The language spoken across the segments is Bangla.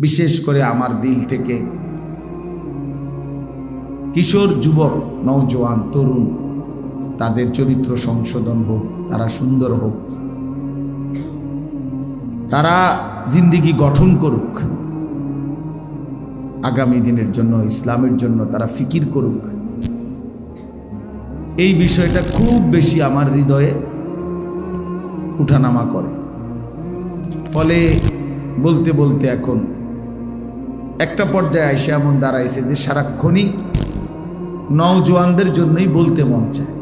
বিশেষ করে আমার দিল থেকে কিশোর, যুবক, নওজোয়ান, তরুণ, তাদের চরিত্র সংশোধন হোক, তারা সুন্দর হোক, তারা জিন্দেগি গঠন করুক, আগামী দিনের জন্য, ইসলামের জন্য তারা ফিকির করুক। এই বিষয়টা খুব বেশি আমার হৃদয়ে উঠানামা করে। ফলে বলতে বলতে এখন একটা পর্যায়ে এসে এমন দাঁড়াইছে যে সারাক্ষণই নওজোয়ানদের জন্যই বলতে মন চায়।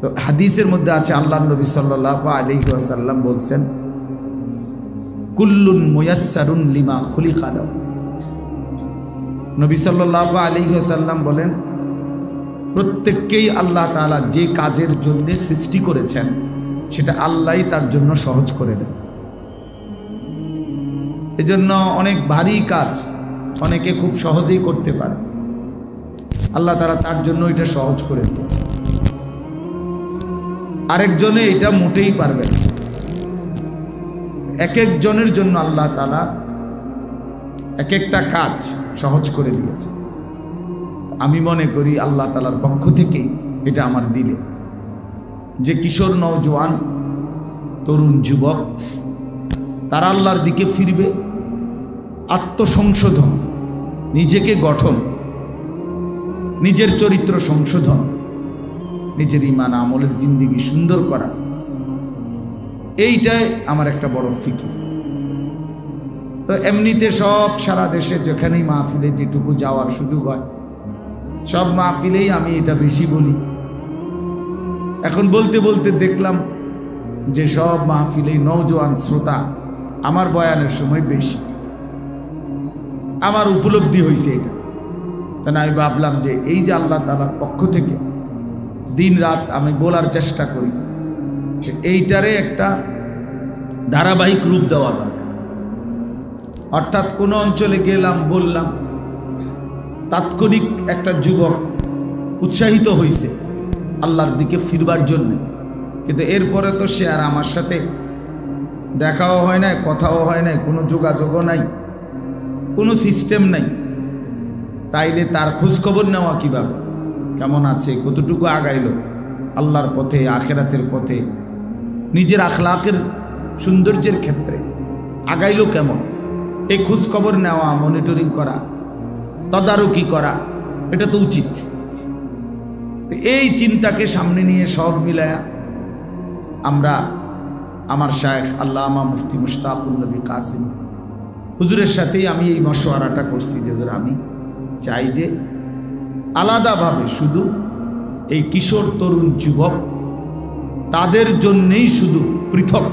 তো হাদিসের মধ্যে আছে, আল্লাহর নবী সাল্লাল্লাহু আলাইহি ওয়াসাল্লাম বলছেন, কুল্লুন মুয়াসসারুন লিমা খুলিকা লাহু। নবী সাল্লাল্লাহু আলাইহি ওয়াসাল্লাম বলেন, প্রত্যেককেই আল্লাহ তাআলা যে কাজের জন্য সৃষ্টি করেছেন সেটা আল্লাহই তার জন্য সহজ করে দেন। এজন্য অনেক ভারী কাজ অনেকে খুব সহজেই করতে পারে, আল্লাহ তাআলা তার জন্য এটা সহজ করে দেন। আরেকজনে এটা মোটেই পারবে না। এক একজনের জন্য আল্লাহ তাআলা এক একটা কাজ সহজ করে দিয়েছে। আমি মনে করি আল্লাহ তাআলার পক্ষ থেকে এটা আমার দিলে, যে কিশোর, নওজোয়ান, তরুণ, যুবক তারা আল্লাহর দিকে ফিরবে, আত্মসংশোধন, নিজেকে গঠন, নিজের চরিত্র সংশোধন, নিজের ঈমান আমলের জিন্দেগি সুন্দর করা, এইটাই আমার একটা বড় ফিকির। তো এমনিতে সব সারা দেশে যেখানেই মাহফিলে যেটুকু যাওয়ার সুযোগ হয় সব মাহফিলেই আমি এটা বেশি বলি। এখন বলতে বলতে দেখলাম যে সব মাহফিলেই নওজোয়ান শ্রোতা আমার বয়ানের সময় বেশি। আমার উপলব্ধি হয়েছে এটা। তাই আমি ভাবলাম যে এই যে আল্লাহ তাআলার পক্ষ থেকে দিন রাত আমি বলার চেষ্টা করি, এইটারে একটা ধারাবাহিক রূপ দেওয়া দরকার। অর্থাৎ কোনো অঞ্চলে গেলাম, বললাম, তাৎক্ষণিক একটা যুবক উৎসাহিত হয়েছে আল্লাহর দিকে ফিরবার জন্য, কিন্তু এরপরে তো সে আর আমার সাথে দেখাও হয় না, কথাও হয় না, কোনো যোগাযোগও নাই, কোনো সিস্টেম নাই। তাইলে তার খোঁজখবর নেওয়া কিভাবে, কেমন আছে, কতটুকু আগাইলো আল্লাহর পথে, আখেরাতের পথে, নিজের আখলাকের সৌন্দর্যের ক্ষেত্রে আগাইলো কেমন, এই খোঁজখবর নেওয়া, মনিটরিং করা, তদারকি করা, এটা তো উচিত। এই চিন্তাকে সামনে নিয়ে সব মিলায়া আমরা আমার শায়েখ আল্লামা মুফতি মুশতাকুন নবী কাসিম হুজুরের সাথেই আমি এই মশওয়ারাটা করছি যে আমি চাই যে আলাদাভাবে শুধু এই কিশোর, তরুণ, যুবক তাদের জন্যেই শুধু পৃথক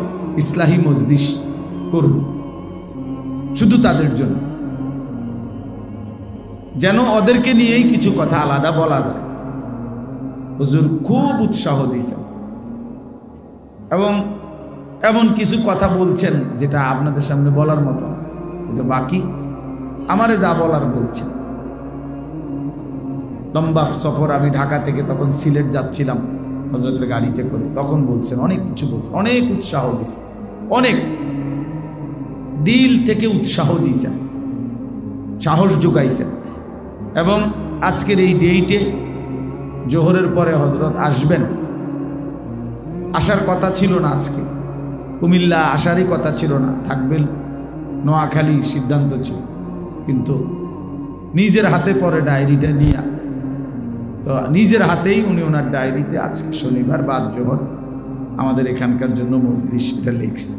ইসলাহি মজলিস করব, শুধু তাদের জন্য, যেন ওদেরকে নিয়েই কিছু কথা আলাদা বলা যায়। হুজুর খুব উৎসাহ দিয়েছেন এবং এমন কিছু কথা বলছেন যেটা আপনাদের সামনে বলার মতো, কিন্তু বাকি আমারে যা বলার বলছেন। লম্বা সফর, আমি ঢাকা থেকে তখন সিলেট যাচ্ছিলাম হযরতের গাড়িতে করে, তখন বলছেন অনেক কিছু, বলছেন অনেক উৎসাহ দিয়েছেন, অনেক দিল থেকে উৎসাহ দিয়েছেন, সাহস যোগাইছেন। এবং আজকের এই ডেটে জোহরের পরে হযরত আসবেন, আসার কথা ছিল না, আজকে কুমিল্লা আসারই কথা ছিল না, থাকবেন নোয়াখালী সিদ্ধান্ত ছিল, কিন্তু নিজের হাতে পরে ডায়েরিটা নিয়ে, তো নিজের হাতেই উনি ওনার ডায়েরিতে আজকে শনিবার বাদ জোহর আমাদের এখানকার জন্য মজলিস এটা লিখছে।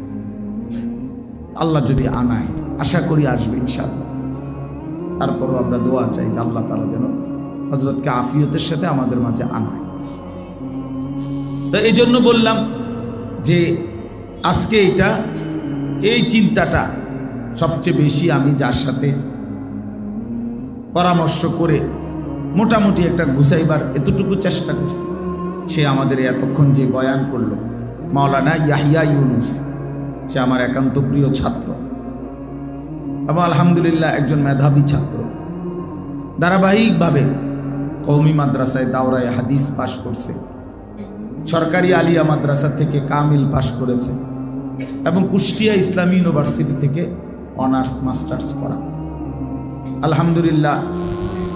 আল্লাহ যদি আনায়, আশা করি আসবে ইনশাআল্লাহ। তারপরও আমরা দোয়া চাই যে আল্লাহ তাআলা যেন হযরতকে আফিয়তের সাথে আমাদের মাঝে আনায়। তো এই জন্য বললাম যে আজকে এই চিন্তাটা সবচেয়ে বেশি আমি যার সাথে পরামর্শ করে মোটামুটি একটা গুছাইবার এতটুকু চেষ্টা করছি, সে আমাদের এতক্ষণ যে বয়ান করলো মাওলানা ইয়াহিয়া ইউনুস, সে আমার একান্ত প্রিয় ছাত্র এবং আলহামদুলিল্লাহ একজন মেধাবী ছাত্র। ধারাবাহিকভাবে কওমি মাদ্রাসায় দাওরায়ে হাদিস পাশ করছে, সরকারি আলিয়া মাদ্রাসা থেকে কামিল পাশ করেছে, এবং কুষ্টিয়া ইসলামী ইউনিভার্সিটি থেকে অনার্স মাস্টার্স করা। আলহামদুলিল্লাহ,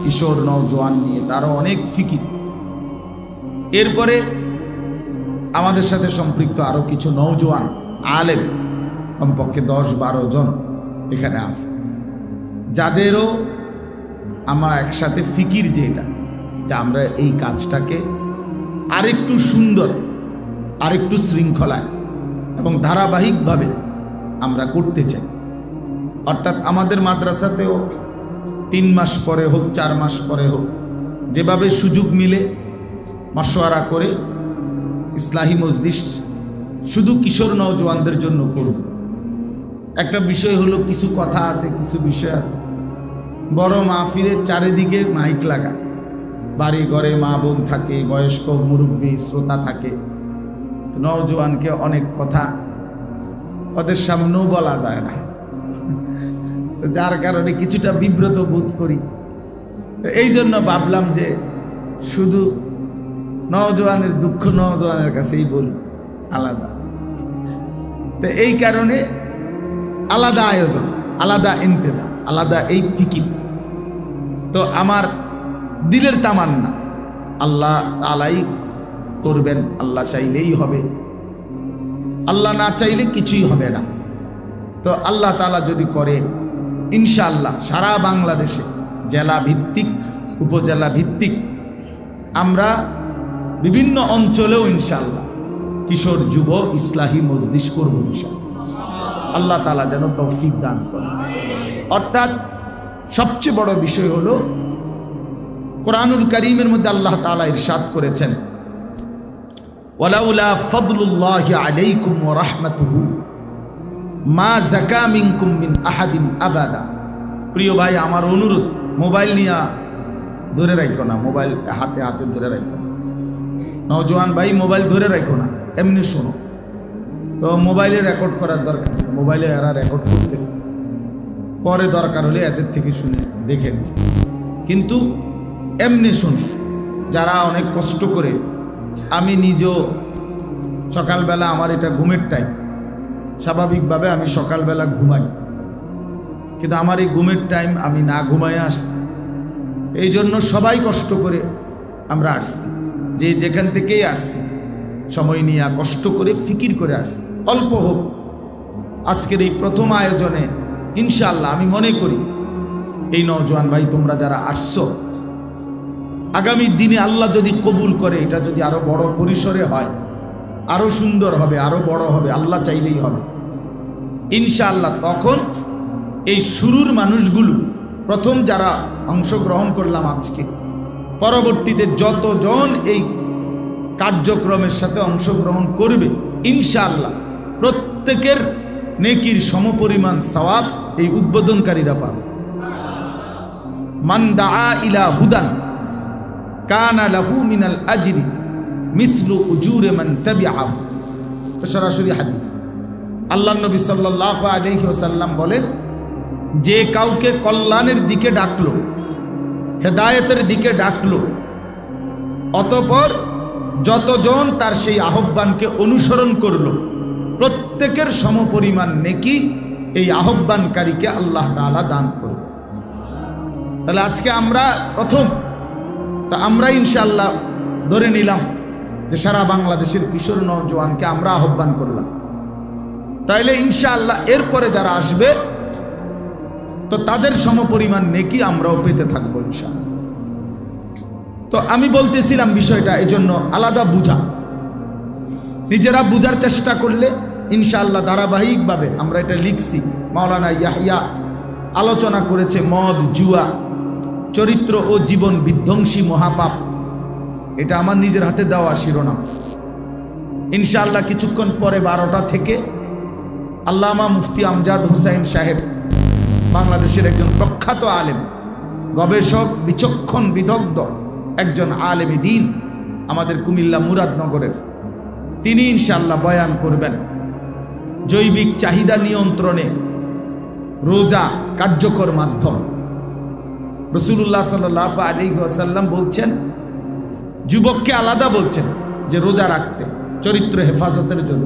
কিশোর নওজোয়ান নিয়ে তারও অনেক ফিকির। এরপরে আমাদের সাথে সম্পৃক্ত আরও কিছু নওজোয়ান আলেম, কমপক্ষে 10-12 জন এখানে আছে, যাদেরও আমরা একসাথে ফিকির যেটা যে আমরা এই কাজটাকে আরেকটু সুন্দর, আরেকটু শৃঙ্খলায় এবং ধারাবাহিকভাবে আমরা করতে চাই। অর্থাৎ আমাদের মাদ্রাসাতেও 3 মাস পরে হোক, 4 মাস পরে হোক, যেভাবে সুযোগ মিলে মাশওয়ারা করে ইসলাহি মজলিস শুধু কিশোর নওজোয়ানদের জন্য করব। একটা বিষয় হলো, কিছু কথা আছে, কিছু বিষয় আছে, বড় মাহফিলের চারিদিকে মাইক লাগায়, বাড়ি ঘরে মা বোন থাকে, বয়স্ক মুরব্বী শ্রোতা থাকে, নওজোয়ানকে অনেক কথা ওদের সামনেও বলা যায় না, যার কারণে কিছুটা বিব্রত বোধ করি। তো এই জন্য ভাবলাম যে শুধু নওজোয়ানের দুঃখ নওজোয়ানের কাছেই বলি, আলাদা। তো এই কারণে আলাদা আয়োজন, আলাদা ইন্তেজাম, আলাদা এই ফিকির। তো আমার দিলের তামান্না আল্লাহ তাআলাই করবেন, আল্লাহ চাইলেই হবে, আল্লাহ না চাইলে কিছুই হবে না। তো আল্লাহ তাআলা যদি করে, ইনশাআল্লাহ সারা বাংলাদেশে জেলা ভিত্তিক, উপজেলা ভিত্তিক, আমরা বিভিন্ন অঞ্চলেও ইনশাআল্লাহ কিশোর যুব ইসলাহি মজলিস করব ইনশাআল্লাহ। আল্লাহ তাআলা যেন তৌফিক দান করে। অর্থাৎ সবচেয়ে বড় বিষয় হলো, কোরআনুল কারীমের মধ্যে আল্লাহ তাআলা ইরশাদ করেছেন, ওয়ালাউলা ফাদলুল্লাহি আলাইকুম ওয়া রাহমাতুহু মা যাকা মিনকুম মিন আহাদিন আবাদা। প্রিয় ভাই, আমার অনুরোধ, মোবাইল নিয়ে ধরে রাখো না, মোবাইল হাতে হাতে ধরে রাখো না। নওজোয়ান ভাই, মোবাইল ধরে রাখো না, এমনি শোনো। তো মোবাইলে রেকর্ড করার দরকার, মোবাইলে এরা রেকর্ড করতেছে, পরে দরকার হলে এদের থেকে শুনে দেখে নি, কিন্তু এমনি শোনো। যারা অনেক কষ্ট করে, আমি নিজেও সকালবেলা, আমার এটা ঘুমের টাইম, স্বাভাবিকভাবে আমি সকালবেলা ঘুমাই, কিন্তু আমার এই ঘুমের টাইম আমি না ঘুমাই আসছি। এই জন্য সবাই কষ্ট করে আমরা আসছি, যে যেখান থেকেই আসছি সময় নিয়ে কষ্ট করে ফিকির করে আসছি, অল্প হোক। আজকের এই প্রথম আয়োজনে ইনশাআল্লাহ আমি মনে করি এই নওজোয়ান ভাই তোমরা যারা আসছো, আগামী দিনে আল্লাহ যদি কবুল করে, এটা যদি আরো বড় পরিসরে হয়, আরো সুন্দর হবে, আরো বড় হবে, আল্লাহ চাইলেই হবে ইনশাআল্লাহ। তখন এই শুরুর মানুষগুলো, প্রথম যারা অংশগ্রহণ করলাম আজকে, পরবর্তীতে যতজন এই কার্যক্রমের সাথে অংশগ্রহণ করবে, ইনশাআল্লাহ প্রত্যেকের নেকির সমপরিমাণ সওয়াব এই উদ্বোধনকারীরা পাবে। মান দাআ ইলা হুদান কানা লাহু মিনাল আজরি মিসলু উজুরি মান তাবিআহু। সরাসরি হাদিস। আল্লাহর নবী সাল্লাল্লাহু আলাইহি ওয়াসাল্লাম বলেন, যে কাউকে কল্যাণের দিকে ডাকলো, হেদায়েতের দিকে ডাকলো, অতঃপর যতজন তার সেই আহ্বানকে অনুসরণ করলো, প্রত্যেকের সমপরিমাণ নেকি এই আহ্বানকারীকে আল্লাহ তাআলা দান করবে। তাহলে আজকে আমরা প্রথম, তা আমরা ইনশাআল্লাহ ধরে নিলাম যে সারা বাংলাদেশের কিশোর নওজোয়ানকে আমরা আহ্বান করলাম, তাইলে ইনশাআল্লাহ এরপরে যারা আসবে তো তাদের সমপরিমাণ নেকি আমরাও পেতে থাকবো ইনশাআল্লাহ। তো আমি বলতেছিলাম বিষয়টা এজন্য আলাদা বুঝা, নিজেরা বুঝার চেষ্টা করলে ইনশাআল্লাহ ধারাবাহিকভাবে আমরা এটা লিখছি। মাওলানা ইয়াহইয়া আলোচনা করেছে মদ, জুয়া, চরিত্র ও জীবন বিধ্বংসী মহাপাপ। এটা আমার নিজের হাতে দেওয়া শিরোনাম। ইনশাআল্লাহ কিছুক্ষণ পরে 12টা থেকে আল্লামা মুফতি আমজাদ হোসাইন সাহেব, বাংলাদেশের একজন প্রখ্যাত আলেম, গবেষক, বিচক্ষণ, বিদগ্ধ একজন আলেমে দ্বীন, আমাদের কুমিল্লা মুরাদনগরের, তিনি ইনশাআল্লাহ বয়ান করবেন জৈবিক চাহিদা নিয়ন্ত্রণে রোজা কার্যকর মাধ্যম। রাসূলুল্লাহ সাল্লাল্লাহু আলাইহি ওয়াসাল্লাম বলছেন, যুবককে আলাদা বলছেন যে রোজা রাখতে, চরিত্র হেফাজতের জন্য।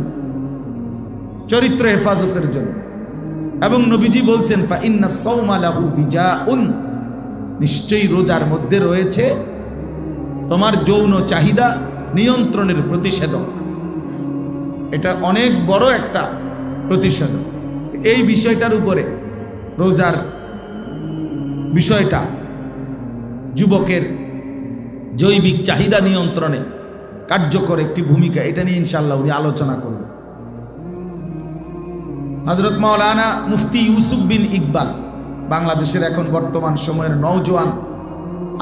চরিত্র হেফাজতের জন্য। এবং নবীজি বলছেন ফা ইন্নাস সাওমা লাহু বিজাউন, নিশ্চয়ই রোজার মধ্যে রয়েছে তোমার যৌন চাহিদা নিয়ন্ত্রণের প্রতিষেধক। এটা অনেক বড় একটা প্রতিষেধক। এই বিষয়টার উপরে রোজার বিষয়টা যুবকের জৈবিক চাহিদা নিয়ন্ত্রণে কার্যকর একটি ভূমিকা, এটা নিয়ে ইনশাআল্লাহ উনি আলোচনা করবেন। হযরত মাওলানা মুফতি ইউসুফ বিন ইকবাল বাংলাদেশের এখন বর্তমান সময়ের নওজোয়ান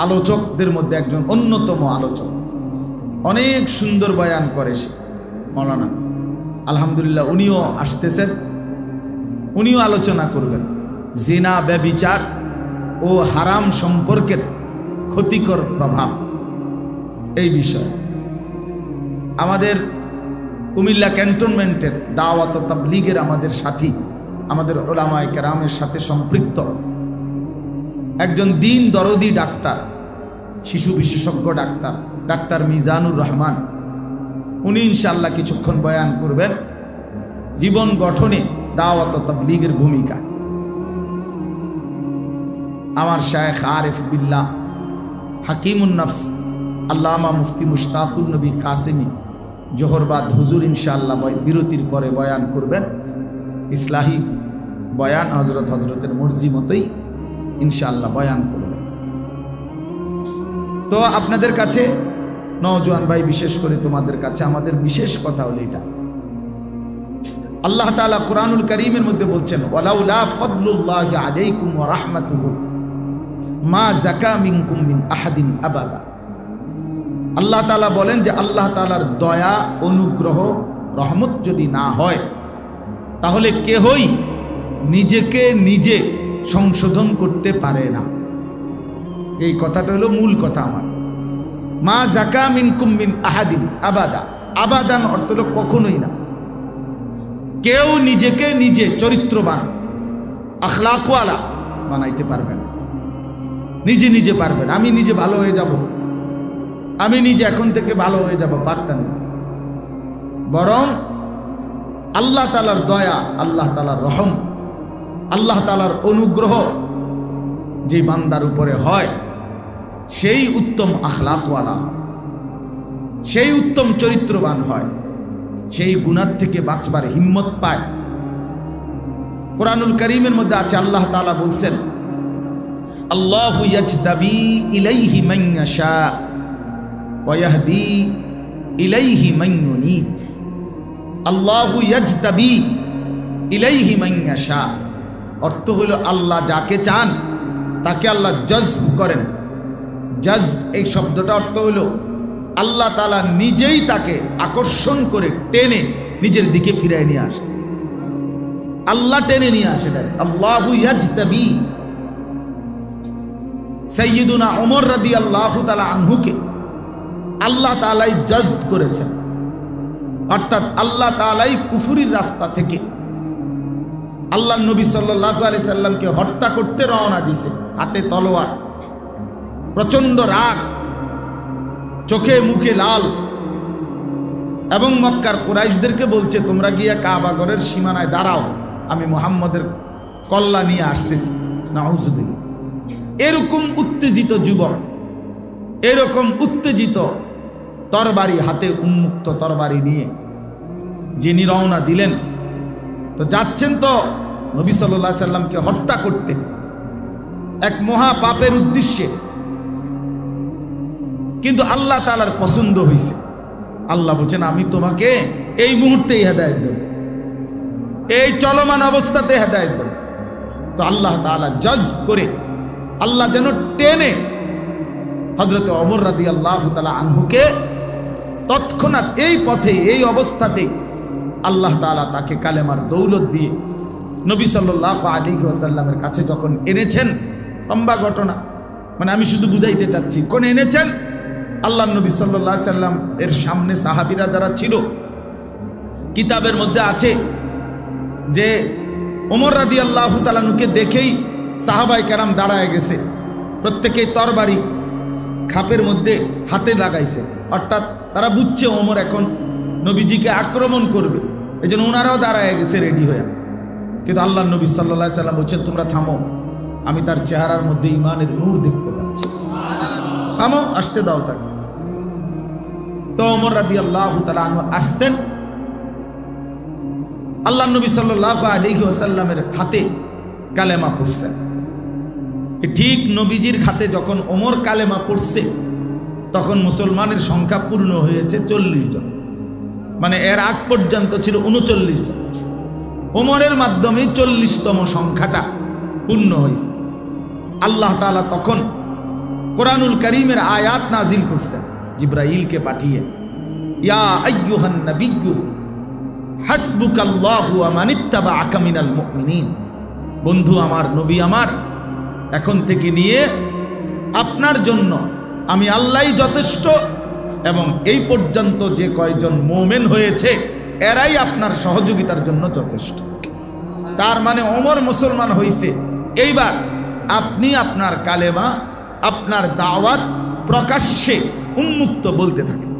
আলোচকদের মধ্যে একজন অন্যতম আলোচক, অনেক সুন্দর বয়ান করে সে মাওলানা। আলহামদুলিল্লাহ উনিও আসতেছেন, উনিও আলোচনা করবেন জিনা, ব্যভিচার ও হারাম সম্পর্কের ক্ষতিকর প্রভাব এই বিষয়ে। আমাদের কুমিল্লা ক্যান্টনমেন্টের দাওয়াত ও তাবলীগের আমাদের সাথী, আমাদের উলামায়ে কেরামের সাথে সম্পৃক্ত একজন দিন দরদি ডাক্তার, শিশু বিশেষজ্ঞ ডাক্তার, ডাক্তার মিজানুর রহমান, উনি ইনশাআল্লাহ কিছুক্ষণ বয়ান করবেন জীবন গঠনে দাওয়াত ও তাবলীগের ভূমিকা। আমার শায়েখ আরিফ বিল্লাহ হাকিমুন নফস আল্লামা মুফতি মুশতাকুন নবী কাসেমি জোহরবাদ হুজুর ইনশাআল্লাহ বিরতির পরে বয়ান করবেন, ইসলাহি বয়ান, হজরতের মর্জি মতোই ইনশাআল্লাহ বয়ান করবেন। তো আপনাদের কাছে নওজোয়ান ভাই, বিশেষ করে তোমাদের কাছে আমাদের বিশেষ কথা হলো এটা, আল্লাহ তাআলা কুরআনুল কারীমের মধ্যে বলছেন ওয়ালাউলা ফাদলুল্লাহি আলাইকুম ওয়া রাহমাতুহু মা যাকা মিনকুম মিন আহাদিন আবাদা। আল্লাহ তাআলা বলেন যে আল্লাহ তাআলার দয়া, অনুগ্রহ, রহমত যদি না হয় তাহলে কেহই নিজেকে নিজে সংশোধন করতে পারে না। এই কথাটা হলো মূল কথা আমার। মা যাকা মিনকুম মিন আহাদিন আবাদা, আবাদান অর্থ হলো কখনোই না। কেউ নিজেকে নিজে চরিত্রবান, আখলাকওয়ালা বানাইতে পারবে না, নিজে নিজে পারবে না। আমি নিজে ভালো হয়ে যাব, আমি নিজে এখন থেকে ভালো হয়ে যাব, পারতেন না। বরং আল্লাহ তাআলার দয়া, আল্লাহ তাআলার রহম, আল্লাহ তাআলার অনুগ্রহ যে বান্দার উপরে হয় সেই উত্তম আখলাকওয়ালা, সেই উত্তম চরিত্রবান হয়, সেই গুনাহ থেকে বাঁচবার হিম্মত পায়। কুরআনুল কারীমের মধ্যে আছে আল্লাহ তাআলা বলছেন আল্লাহু ইয়াজতাবি ইলাইহি মান ইয়াশা ওয়া ইয়াহদি ইলাইহি মান ইউনীব। আল্লাহু ইয়াজতাবি ইলাইহি মান ইয়াশা অর্থ হলো আল্লাহ যাকে চান তাকে আল্লাহ জজব করেন। জজব এই শব্দটা অর্থ হলো আল্লাহ তাআলা নিজেই তাকে আকর্ষণ করে টেনে নিজের দিকে ফিরিয়ে নিয়ে আসে। আল্লাহ টেনে নিয়ে আসে। আল্লাহু ইয়াজতাবি, সাইয়্যিদুনা ওমর রাদিয়াল্লাহু তাআলা আনহুকে আল্লাহ তাআলাই জজব করেছেন, অর্থাৎ আল্লাহ তাআলাই কুফরির রাস্তা থেকে আল্লাহ নবী সাল্লাল্লাহু আলাইহি সাল্লামকে হত্যা করতে রওনা দিয়েছে, হাতে তলোয়ার, প্রচন্ড রাগ, চোখে মুখে লাল, এবং মক্কার কুরাইশদেরকে বলছে তোমরা গিয়ে কাবা ঘরের সীমানায় দাঁড়াও, আমি মুহাম্মদের কল্লা নিয়ে আসতেছি। নাউযুবিল্লাহ। এরকম উত্তেজিত যুবক, এরকম উত্তেজিত তরবারি হাতে, উন্মুক্ত তরবারি নিয়ে যিনি রওনা দিলেন, তো যাচ্ছেন তো নবী সাল্লাল্লাহু আলাইহি সাল্লামকে হত্যা করতে, এক মহা পাপের উদ্দেশ্যে। কিন্তু আল্লাহ তাআলার পছন্দ হয়েছে। আল্লাহ বলছেন আমি তোমাকে এই মুহূর্তেই হেদায়েত দেব, এই চলমান অবস্থাতে হেদায়েত দেব। তো আল্লাহ তাআলা জজব করে আল্লাহ যেন টেনে হযরত ওমর রাদিয়াল্লাহু তাআলা আনহুকে তৎক্ষণাৎ এই পথে, এই অবস্থাতে আল্লাহ তাআলা তাকে কালেমার দৌলত দিয়ে নবী সাল্লাল্লাহু আলাইহি ওয়াসাল্লামের কাছে যখন এনেছেন, লম্বা ঘটনা, মানে আমি শুধু বুঝাইতে চাচ্ছি, কোন এনেছেন আল্লাহ নবী সাল্লাল্লাহু আলাইহি সাল্লাম এর সামনে সাহাবীরা যারা ছিল, কিতাবের মধ্যে আছে যে ওমর রাদিয়াল্লাহু তাআলা আনহুকে দেখেই সাহাবায়ে কেরাম দাঁড়ায় গেছে, প্রত্যেকেই তরবারি খাপের মধ্যে হাতে লাগাইছে, অর্থাৎ তারা বুঝছে ওমর এখন নবীজিকে আক্রমণ করবে। এই জন্য ওনারাও দাঁড়ায় গেছে রেডি হয়ে। কিন্তু আল্লাহ নবী সাল্লাল্লাহু আলাইহি সাল্লাম বলছেন, তোমরা থামো, আমি তার চেহারার মধ্যে ঈমানের নূর দেখতে পাচ্ছি, থামো, আসতে দাও তাকে। তো ওমর রাদিয়াল্লাহু তাআলা আনহু আসছেন, আল্লাহ নবী সাল্লাল্লাহু আলাইহি ওয়াসাল্লামের হাতে কালেমা পড়ছেন। ঠিক নবীজির হাতে যখন ওমর কালেমা পড়ছে, তখন মুসলমানের সংখ্যা পূর্ণ হয়েছে 40 জন, মানে এর আগ পর্যন্ত ছিল 39 জন। ওমরের মাধ্যমে 40তম সংখ্যাটা পূর্ণ হয়েছে। আল্লাহ তাআলা তখন কোরআনুল কারীমের আয়াত নাজিল করছেন জিবরাইলকে পাঠিয়ে, ইয়া আইয়ুহান নাবিয়্যু হাসবুকাল্লাহু ওয়া মানিত্তাবাআকা মিনাল মুমিনিন। বন্ধু আমার, নবী আমার, এখন থেকে নিয়ে আপনার জন্য আমি আল্লাহই যথেষ্ট, এবং এই পর্যন্ত যে কয়জন মুমিন হয়েছে এরাই আপনার সহযোগিতার জন্য যথেষ্ট। তার মানে ওমর মুসলমান হয়েছে। এইবার আপনি আপনার কালেমা, আপনার দাওয়াত প্রকাশ্যে উন্মুক্ত বলতে থাকেন।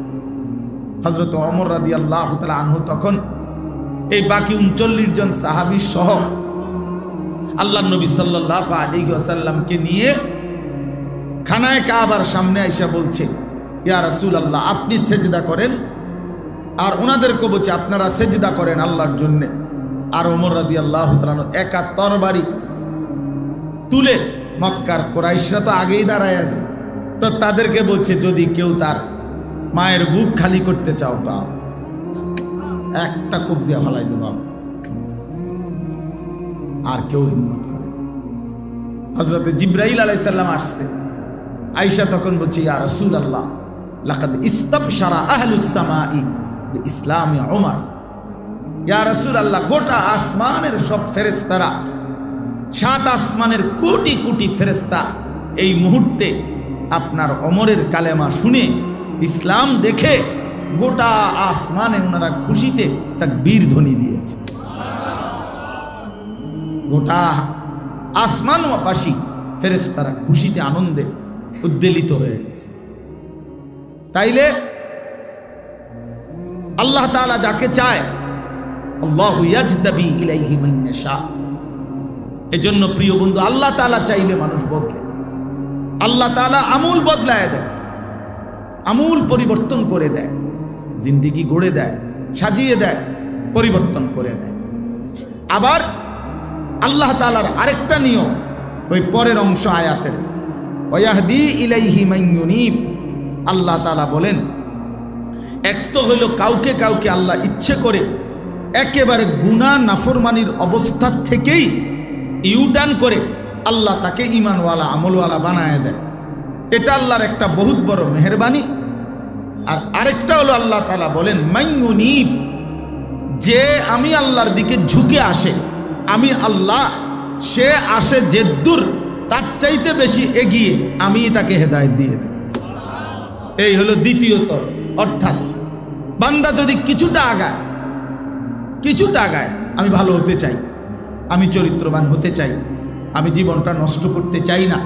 হযরত ওমর রাদিয়াল্লাহু তাআলা আনহু তখন এই বাকি 39 জন সাহাবী সহ আল্লাহ নবী সাল্লাল্লাহু আলাইহি ওয়াসাল্লামকে নিয়ে খানায়ে কাবার সামনে আইসা বলছে, ইয়া রাসূলুল্লাহ, আপনি সেজদা করেন, আর ওনাদেরকে বলছে আপনারা সেজদা করেন আল্লাহর জন্য। আর ওমর রাদিয়াল্লাহু তাআলা একা তরবারি তুলে, মক্কার কুরাইশরা তো আগেই দাঁড়ায় আছে, তো তাদেরকে বলছে, যদি কেউ তার মায়ের বুক খালি করতে চাও তা একটা কূপ দিয়ে ফালাই দেব। আর কেউ হিম্মত করে। হযরত জিবরাইল আলাইহিস সালাম আসছে, আয়েশা তখন বলছে, ইয়া রাসূলুল্লাহ, লাকাদ ইস্তাবশারা আহলুস সামাই বিইসলামি ওমর। ইয়া রাসূলুল্লাহ, গোটা আসমানের সব ফেরেশতারা, 7 আসমানের কোটি কোটি ফেরেশতা এই মুহূর্তে আপনার ওমরের কালেমা শুনে, ইসলাম দেখে গোটা আসমানে ওনারা খুশিতে তাকবীর ধ্বনি দিয়েছে। গোটা আসমানবাসী ফেরেশতারা খুশিতে আনন্দে উদ্বেলিত হয়ে গেছে। তাইলে আল্লাহ তাআলা যাকে চায়, আল্লাহু ইয়াজতাবি ইলাইহি মান ইয়াশা। এজন্য প্রিয় বন্ধু, আল্লাহ তাআলা চাইলে মানুষ বদলে, আল্লাহ তাআলা আমূল বদলায় দেয়, আমূল পরিবর্তন করে দেয়, জিন্দেগি গড়ে দেয়, সাজিয়ে দেয়, পরিবর্তন করে দেয়। আবার আল্লাহ তাআলার আরেকটা নিয়ম, ওই পরের অংশ আয়াতের, ওয়াহদি ইলাইহি মান ইউনিব। আল্লাহ তাআলা বলেন, এক তো হইল কাউকে কাউকে আল্লাহ ইচ্ছে করে একেবারে গুনাহ নাফরমানির অবস্থা থেকেই ইউটার্ন করে আল্লাহ তাকে ঈমানওয়ালা আমলওয়ালা বানায় দেয়। এটা আল্লাহর একটা বহুত বড় মেহেরবানি। আর আরেকটা হলো আল্লাহ তাআলা বলেন, মান ইউনিব, যে আমি আল্লাহর দিকে ঝুঁকে আসে, আমি আল্লাহ, সে আসে যে দূর, তার চাইতে বেশি এগিয়ে আমি তাকে হেদায়েত দিয়ে দিই। এই হলো দ্বিতীয় তরফ। অর্থাৎ বান্দা যদি কিছুটা আগায়, আমি ভালো হতে চাই, আমি চরিত্রবান হতে চাই, আমি জীবনটা নষ্ট করতে চাই না,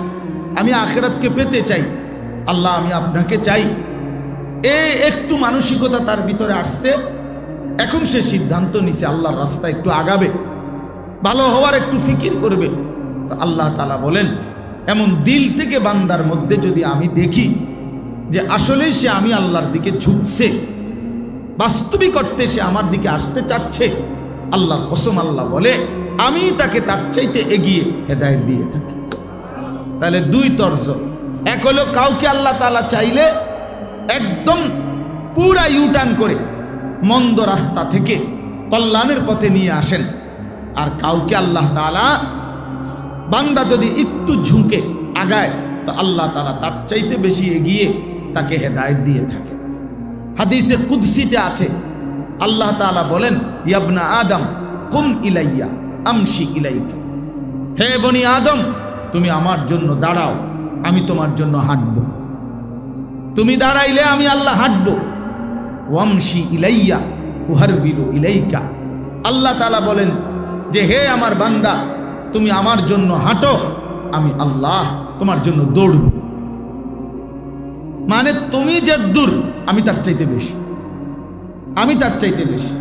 আমি আখিরাতকে পেতে চাই, আল্লাহ আমি আপনাকে চাই, এই একটু মানসিকতা তার ভিতরে আসছে। এখন সে সিদ্ধান্ত নিছে আল্লাহর রাস্তায় একটু আগাবে, ভালো হওয়ার একটু ফিকির করবে। তো আল্লাহ তাআলা বলেন, এমন দিল থেকে বান্দার মধ্যে যদি আমি দেখি যে আসলেই সে আমি আল্লাহর দিকে ঝুঁকছে, বাস্তবিক অর্থে সে আমার দিকে আসতে চাচ্ছে, আল্লাহর কসম আল্লাহ বলে আমি তাকে তার চাইতে এগিয়ে হেদায়েত দিয়ে থাকি। তাহলে দুই তর্জ, এক হলো কাউকে আল্লাহ তাআলা চাইলে একদম পুরা ইউটার্ন করে মন্দ রাস্তা থেকে কল্যাণের পথে নিয়ে আসেন, আর কাউকে আল্লাহ তাআলা, বান্দা যদি একটু ঝুঁকে আগায়, তো আল্লাহ তাআলা তার চাইতে বেশি এগিয়ে তাকে হেদায়েত দিয়ে থাকে। হাদিসে কুদসিতে আছে, আল্লাহ তাআলা বলেন, ইয়াবনা আদম কুম ইলাইয়া আমশি ইলাইকা। হে বনি আদম, তুমি আমার জন্য দাঁড়াও, আমি তোমার জন্য হাঁটব। তুমি দাঁড়াইলে আমি আল্লাহ হাঁটব। ওয়ামশি ইলাইয়া উহারবিলু ইলাইকা। আল্লাহ তাআলা বলেন যে হে আমার বান্দা, তুমি আমার জন্য হাঁটো, আমি আল্লাহ তোমার জন্য দৌড়ব। মানে তুমি যে দূর, আমি তার চাইতে বেশি, আমি তার চাইতে বেশি।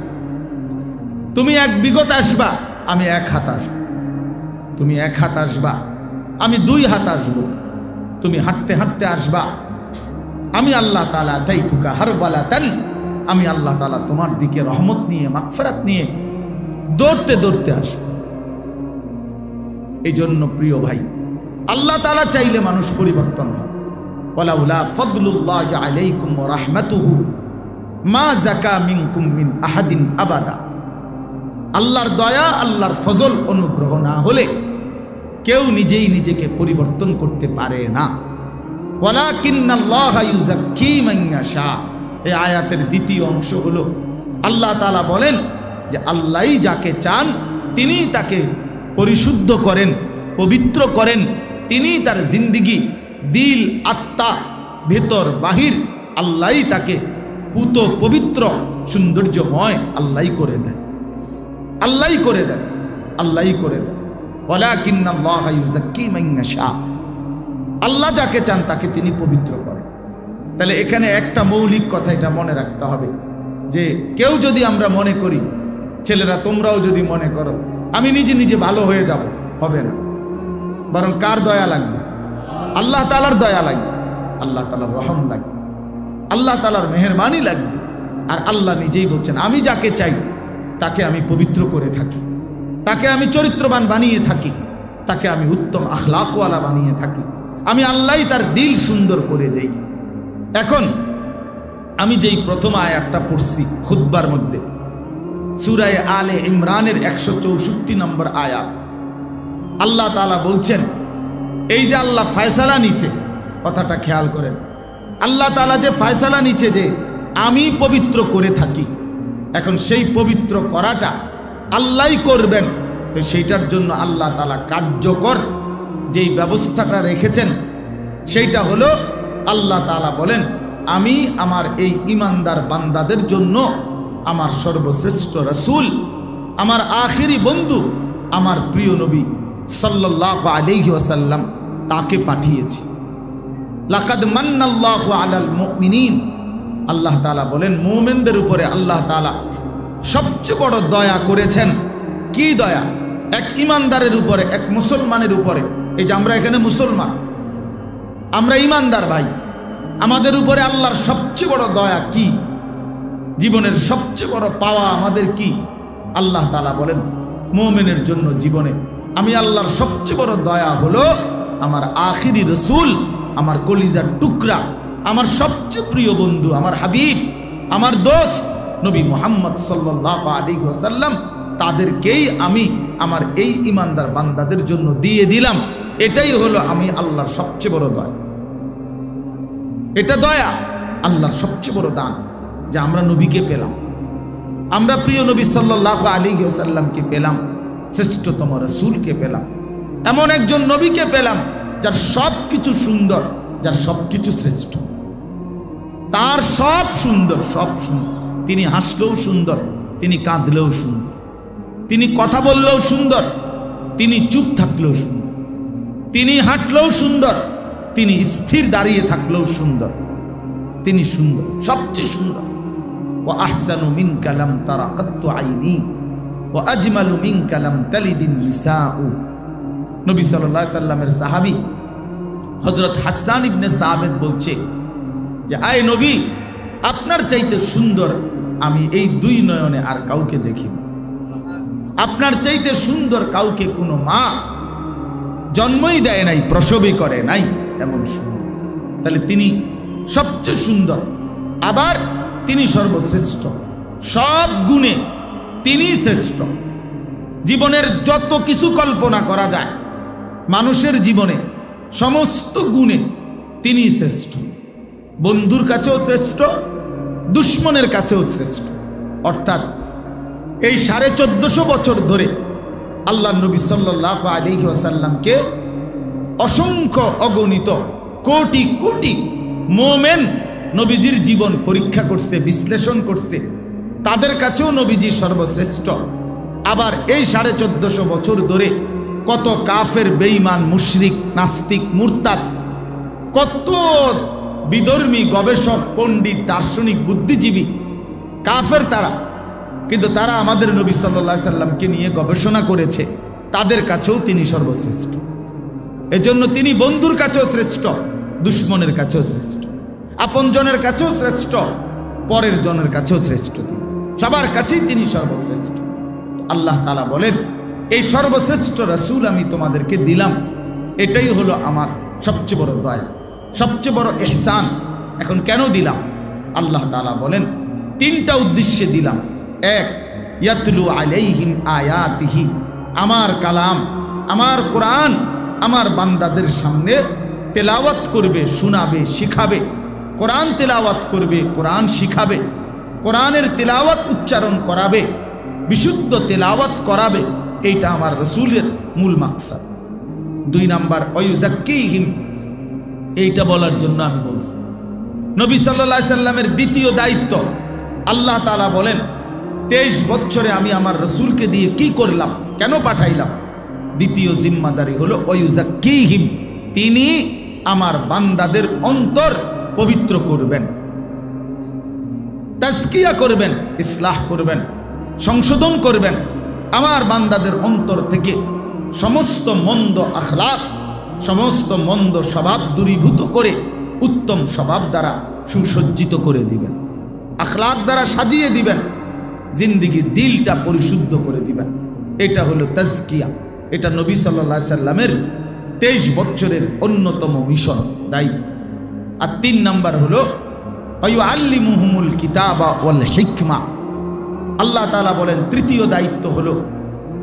তুমি 1 বিঘত আসবা, আমি 1 হাত আসব। তুমি 1 হাত আসবা, আমি 2 হাত আসব। তুমি হাঁটতে হাঁটতে আসবা, আমি আল্লাহ তাআলা তাইতুকা হারওয়ালাতান, আমি আল্লাহ তাআলা তোমার দিকে রহমত নিয়ে, মাগফিরাত নিয়ে দৌড়তে দৌড়তে আসব। এই জন্য প্রিয় ভাই, আল্লাহ তাআলা চাইলে মানুষ পরিবর্তন হয়। ওয়ালাউলা ফাদলুল্লাহি আলাইকুম ওয়া রাহমাতুহু মা যাকা মিনকুম মিন আহাদিন আবাদা। আল্লাহর দয়া, আল্লাহর ফজল, অনুগ্রহ না হলে কেউ নিজেই নিজেকে পরিবর্তন করতে পারে না। ওয়ালাকিন্নাল্লাহা ইউযাক্কি মান ইয়াশা। এই আয়াতের দ্বিতীয় অংশ হলো আল্লাহ তাআলা বলেন যে আল্লাহই যাকে চান তিনি তাকে পরিশুদ্ধ করেন, পবিত্র করেন। তিনি তার জিন্দেগি, দিল, আত্মা, ভেতর বাহির আল্লাহই তাকে পুত, পবিত্র, সৌন্দর্যময় আল্লাহই করে দেন, আল্লাহই করে দেন, আল্লাহই করে দেন। ওয়ালাকিন্নাল্লাহা ইউযাক্কি মান ইয়াশা। আল্লাহ যাকে চান তাকে তিনি পবিত্র করেন। তাহলে এখানে একটা মৌলিক কথা এটা মনে রাখতে হবে যে কেউ যদি আমরা মনে করি, ছেলেরা তোমরাও যদি মনে করো আমি নিজে নিজে ভালো হয়ে যাব, হবে না। বরং কার দয়া লাগবে? আল্লাহ তাআলার দয়া লাগবে, আল্লাহ তাআলার রহম লাগবে, আল্লাহ তাআলার মেহেরবানি লাগবে। আর আল্লাহ নিজেই বলছেন আমি যাকে চাই তাকে আমি পবিত্র করে থাকি, তাকে আমি চরিত্রবান বানিয়ে থাকি, তাকে আমি উত্তম আখলাকওয়ালা বানিয়ে থাকি। আমি আল্লাহই তার দিল সুন্দর করে দেই। এখন আমি যেই প্রথম আয়াতটা পড়ছি খুতবার মধ্যে, সূরা আলে ইমরানের 164 নম্বর আয়াত, আল্লাহ তাআলা বলছেন এই যে আল্লাহ ফয়সালা নিছে, কথাটা খেয়াল করেন। আল্লাহ তাআলা যে ফয়সালা নিছে যে আমি পবিত্র করে থাকি, এখন সেই পবিত্র করাটা আল্লাহই করবেন। তো সেইটার জন্য আল্লাহ তাআলা কার্যকর যেই ব্যবস্থাটা রেখেছেন সেইটা হলো আল্লাহ তাআলা বলেন আমি আমার এই ঈমানদার বান্দাদের জন্য আমার সর্বশ্রেষ্ঠ রাসূল, আমার আখিরি বন্ধু, আমার প্রিয় নবী সাল্লাল্লাহু আলাইহি ওয়াসাল্লাম তাকে পাঠিয়েছি। লাকাদ মান্নাল্লাহু আলাল মুমিনিন। আল্লাহ তাআলা বলেন মুমিনদের উপরে আল্লাহ তাআলা সবচেয়ে বড় দয়া করেছেন। কি দয়া? এক ঈমানদারের উপরে, এক মুসলমানের উপরে। এই যে আমরা এখানে মুসলমান, আমরা ঈমানদার ভাই, আমাদের উপরে আল্লাহর সবচেয়ে বড় দয়া কি? জীবনের সবচেয়ে বড় পাওয়া আমাদের কি? আল্লাহ তাআলা বলেন মুমিনের জন্য জীবনে আমি আল্লাহর সবচেয়ে বড় দয়া হলো আমার আখিরি রাসূল, আমার কলিজার টুকরা, আমার সবচেয়ে প্রিয় বন্ধু, আমার হাবিব, আমার দোস্ত নবী মুহাম্মদ সাল্লাল্লাহু আলাইহি ওয়াসাল্লাম, তাদেরকেই আমি আমার এই ঈমানদার বান্দাদের জন্য দিয়ে দিলাম। এটাই হলো আমি আল্লাহর সবচেয়ে বড় দয়া। এটা দয়া, আল্লাহর সবচেয়ে বড় দান যে আমরা নবীকে পেলাম, আমরা প্রিয় নবী সাল্লাল্লাহু আলাইহি ওয়াসাল্লামকে পেলাম, শ্রেষ্ঠতম রাসূলকে পেলাম, এমন একজন নবীকে পেলাম যার সব কিছু সুন্দর, যার সব কিছু শ্রেষ্ঠ, তার সব সুন্দর, সব সুন্দর। তিনি হাসলেও সুন্দর, তিনি কাঁদলেও সুন্দর, তিনি কথা বললেও সুন্দর, তিনি চুপ থাকলেও সুন্দর, তিনি হাঁটলেও সুন্দর, তিনি স্থির দাঁড়িয়ে থাকলেও সুন্দর, তিনি সুন্দর, সবচেয়ে সুন্দর। ওয়া আহসানু মিনকা লাম তারা কাত্তু আইনি ওয়া আজমালু মিনকা লাম তালিদিন নিসাউ। নবী সাল্লাল্লাহু আলাইহি সাল্লামের সাহাবী হযরত হাসান ইবনে সাবিত বলছে যে আয় নবী, আপনার চাইতে সুন্দর আমি এই দুই নয়নে আর কাউকে দেখিনি। আপনার চাইতে সুন্দর কাউকে কোনো মা জন্মই দেয় নাই, প্রসবই করে নাই, এমন সুন্দর। তাহলে তিনি সবচেয়ে সুন্দর, আবার তিনি সর্বশ্রেষ্ঠ, সব গুণে তিনি শ্রেষ্ঠ। জীবনের যত কিছু কল্পনা করা যায় মানুষের জীবনে, সমস্ত গুণে তিনি শ্রেষ্ঠ। বন্ধুর কাছেও শ্রেষ্ঠ, দুশ্মনের কাছেও শ্রেষ্ঠ। অর্থাৎ এই 1450 বছর ধরে আল্লাহ নবী সাল্লাল্লাহু আলাইহি ওয়াসাল্লামকে অসংখ্য অগণিত কোটি কোটি মুমিন নবীজির জীবন পরীক্ষা করছে, বিশ্লেষণ করছে, তাদের কাছেও নবীজি সর্বশ্রেষ্ঠ। আবার এই 1450 বছর ধরে কত কাফের, বেঈমান, মুশরিক, নাস্তিক, মুরতাদ, কত বিধর্মী, গবেষক, পণ্ডিত, দার্শনিক, বুদ্ধিজীবী, কাফের তারা, কিন্তু তারা আমাদের নবী সাল্লাল্লাহু আলাইহি সাল্লামকে নিয়ে গবেষণা করেছে, তাদের কাছেও তিনি সর্বশ্রেষ্ঠ। এজন্য তিনি বন্ধুর কাছেও শ্রেষ্ঠ, দুশ্মনের কাছেও শ্রেষ্ঠ, আপনজনের কাছেও শ্রেষ্ঠ, পরের জনের কাছেও শ্রেষ্ঠ। তিনি সবার কাছেই তিনি সর্বশ্রেষ্ঠ। আল্লাহ তাআলা বলেন, এই সর্বশ্রেষ্ঠ রাসূল আমি তোমাদেরকে দিলাম, এটাই হলো আমার সবচেয়ে বড় দয়া, সবচেয়ে বড় ইহসান। এখন কেন দিলাম? আল্লাহ তাআলা বলেন, তিনটা উদ্দেশ্যে দিলাম। এক, ইয়াতলু আলাইহিম আয়াতিহি, আমার কালাম, আমার কোরআন আমার বান্দাদের সামনে তেলাওয়াত করবে, শোনাবে, শিখাবে। কোরআন তেলাওয়াত করবে, কোরআন শিখাবে, কোরআনের তেলাওয়াত উচ্চারণ করাবে, বিশুদ্ধ তেলাওয়াত করাবে। এইটা আমার রাসূলের মূল মাকসাদ। 2 নাম্বার, ওয়ায়ুযাক্কিহিম, এইটা বলার জন্য আমি বলছি। নবী সাল্লাল্লাহু আলাইহি সাল্লামের দ্বিতীয় দায়িত্ব, আল্লাহ তাআলা বলেন 23 বছরে আমি আমার রাসূলকে দিয়ে কি করলাম, কেন পাঠাইলাম? দ্বিতীয় জিম্মাদারি হলো ওয়ায়ুযাক্কিহিম, তিনি আমার বান্দাদের অন্তর পবিত্র করবেন, তাজকিয়া করবেন, ইসলাহ করবেন, সংশোধন করবেন। আমার বান্দাদের অন্তর থেকে সমস্ত মন্দ আখলাক, সমস্ত মন্দ স্বভাব দূরীভূত করে উত্তম স্বভাব দ্বারা সুসজ্জিত করে দিবেন, আখলাক দ্বারা সাজিয়ে দিবেন, জিন্দেগির দিলটা পরিশুদ্ধ করে দিবেন। এটা হলো তাজকিয়া। এটা নবী সাল্লাল্লাহু আলাইহি সাল্লামের 23 বছরের অন্যতম মিশন, দায়িত্ব। আর 3 নাম্বার হলো ওয়ায়ুআল্লিমুহুমুল কিতাবা ওয়াল হিকমা। আল্লাহ তাআলা বলেন তৃতীয় দায়িত্ব হলো,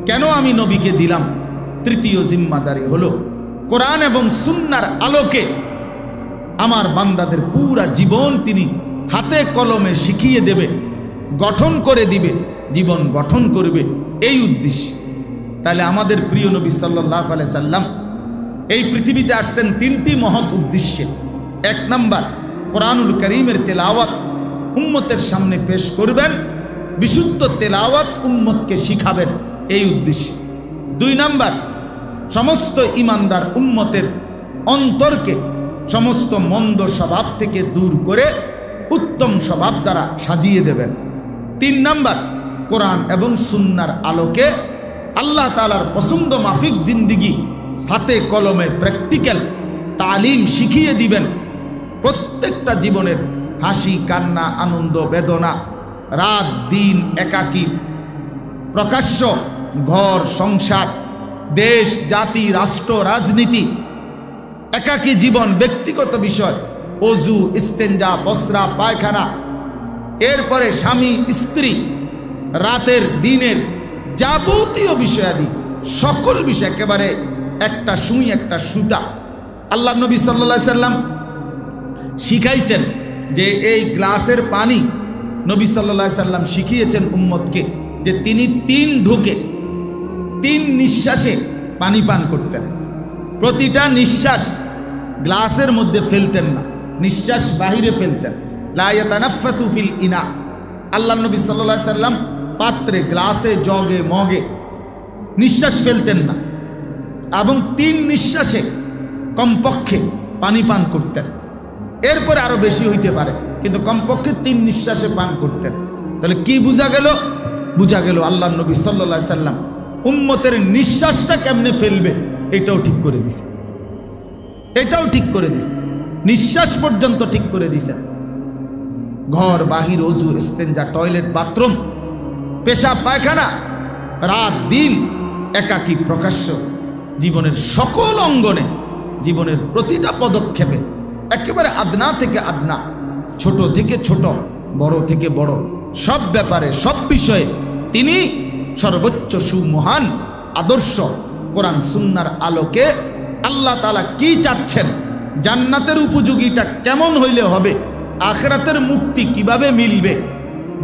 কেন আমি নবীকে দিলাম? তৃতীয় জিম্মাদারি হলো কোরআন এবং সুন্নাহর আলোকে আমার বান্দাদের পুরা জীবন তিনি হাতে কলমে শিখিয়ে দেবে, গঠন করে দিবে, জীবন গঠন করবে, এই উদ্দেশ্যে। তাহলে আমাদের প্রিয় নবী সাল্লাল্লাহু আলাইহি সাল্লাম এই পৃথিবীতে আসছেন 3টি মহৎ উদ্দেশ্যে। 1 নাম্বার, কোরআনুল কারীমের তেলাওয়াত উম্মতের সামনে পেশ করবেন, বিশুদ্ধ তেলাওয়াত উম্মতকে শিখাবেন, এই উদ্দেশ্যে। 2 নাম্বার, সমস্ত ঈমানদার উম্মতের অন্তরকে সমস্ত মন্দ স্বভাব থেকে দূর করে উত্তম স্বভাব দ্বারা সাজিয়ে দেবেন। 3 নাম্বার, কোরআন এবং সুন্নাহর আলোকে আল্লাহ তাআলার পছন্দ মাফিক জিন্দেগি হাতে কলমে প্র্যাকটিক্যাল তালিম শিখিয়ে দিবেন। প্রত্যেকটা জীবনের হাসি, কান্না, আনন্দ, বেদনা, রাত দিন, একাকী, প্রকাশ্য, ঘর সংসার, দেশ জাতি রাষ্ট্র রাজনীতি, একাকী জীবন, ব্যক্তিগত বিষয়, ওযু, ইস্তেঞ্জা, বসরা, পায়খানা, এরপরে স্বামী স্ত্রী, রাতের দিনের যাবতীয় বিষয়াদি, সকল বিষয় একেবারে একটা সুই একটা সুতা। আল্লাহ নবী সাল্লাল্লাহু আলাইহি সাল্লাম শিখাইছেন যে এই গ্লাসের পানি, নবী সাল্লাল্লাহু আলাইহি সাল্লাম শিখিয়েছেন উম্মতকে যে তিনি 3 ঢোকে 3 নিঃশ্বাসে পানি পান করতেন। প্রতিটা নিঃশ্বাস গ্লাসের মধ্যে ফেলতেন না, নিঃশ্বাস বাহিরে ফেলতেন। লা ইয়াতানাফাসু ফিল ইনা, আল্লাহ নবী সাল্লাল্লাহু আলাইহি সাল্লাম পাত্রে, গ্লাসে, জগে, মগে নিঃশ্বাস ফেলতেন না, এবং 3 নিঃশ্বাসে কমপক্ষে পানি পান করতেন। এরপরে আরো বেশি হইতে পারে, কিন্তু কমপক্ষে 3 নিঃশ্বাসে পান করতেন। তাহলে কি বোঝা গেল? বোঝা গেল আল্লাহ নবী সাল্লাল্লাহু আলাইহি সাল্লাম উম্মতের নিঃশ্বাসটা কেমনে ফেলবে এটাও ঠিক করে দিছে, এটাও ঠিক করে দিছে, নিঃশ্বাস পর্যন্ত ঠিক করে দিছে। ঘর বাহির, ওযু, ইস্তেঞ্জা, টয়লেট, বাথরুম, পেশাব, পায়খানা, রাত দিন, একাকী, প্রকাশ্য, জীবনের সকল অঙ্গনে, জীবনের প্রতিটা পদক্ষেপে, একেবারে আদনা থেকে আদনা, ছোট থেকে ছোট, বড় থেকে বড়, সব ব্যাপারে, সব বিষয়ে তিনি সর্বোচ্চ সুমহান আদর্শ কোরআন সুন্নাহর আলোকে আল্লাহ তাআলা কি চাচ্ছেন, জান্নাতের উপযোগীটা কেমন হইলে হবে, আখিরাতের মুক্তি কিভাবে মিলবে,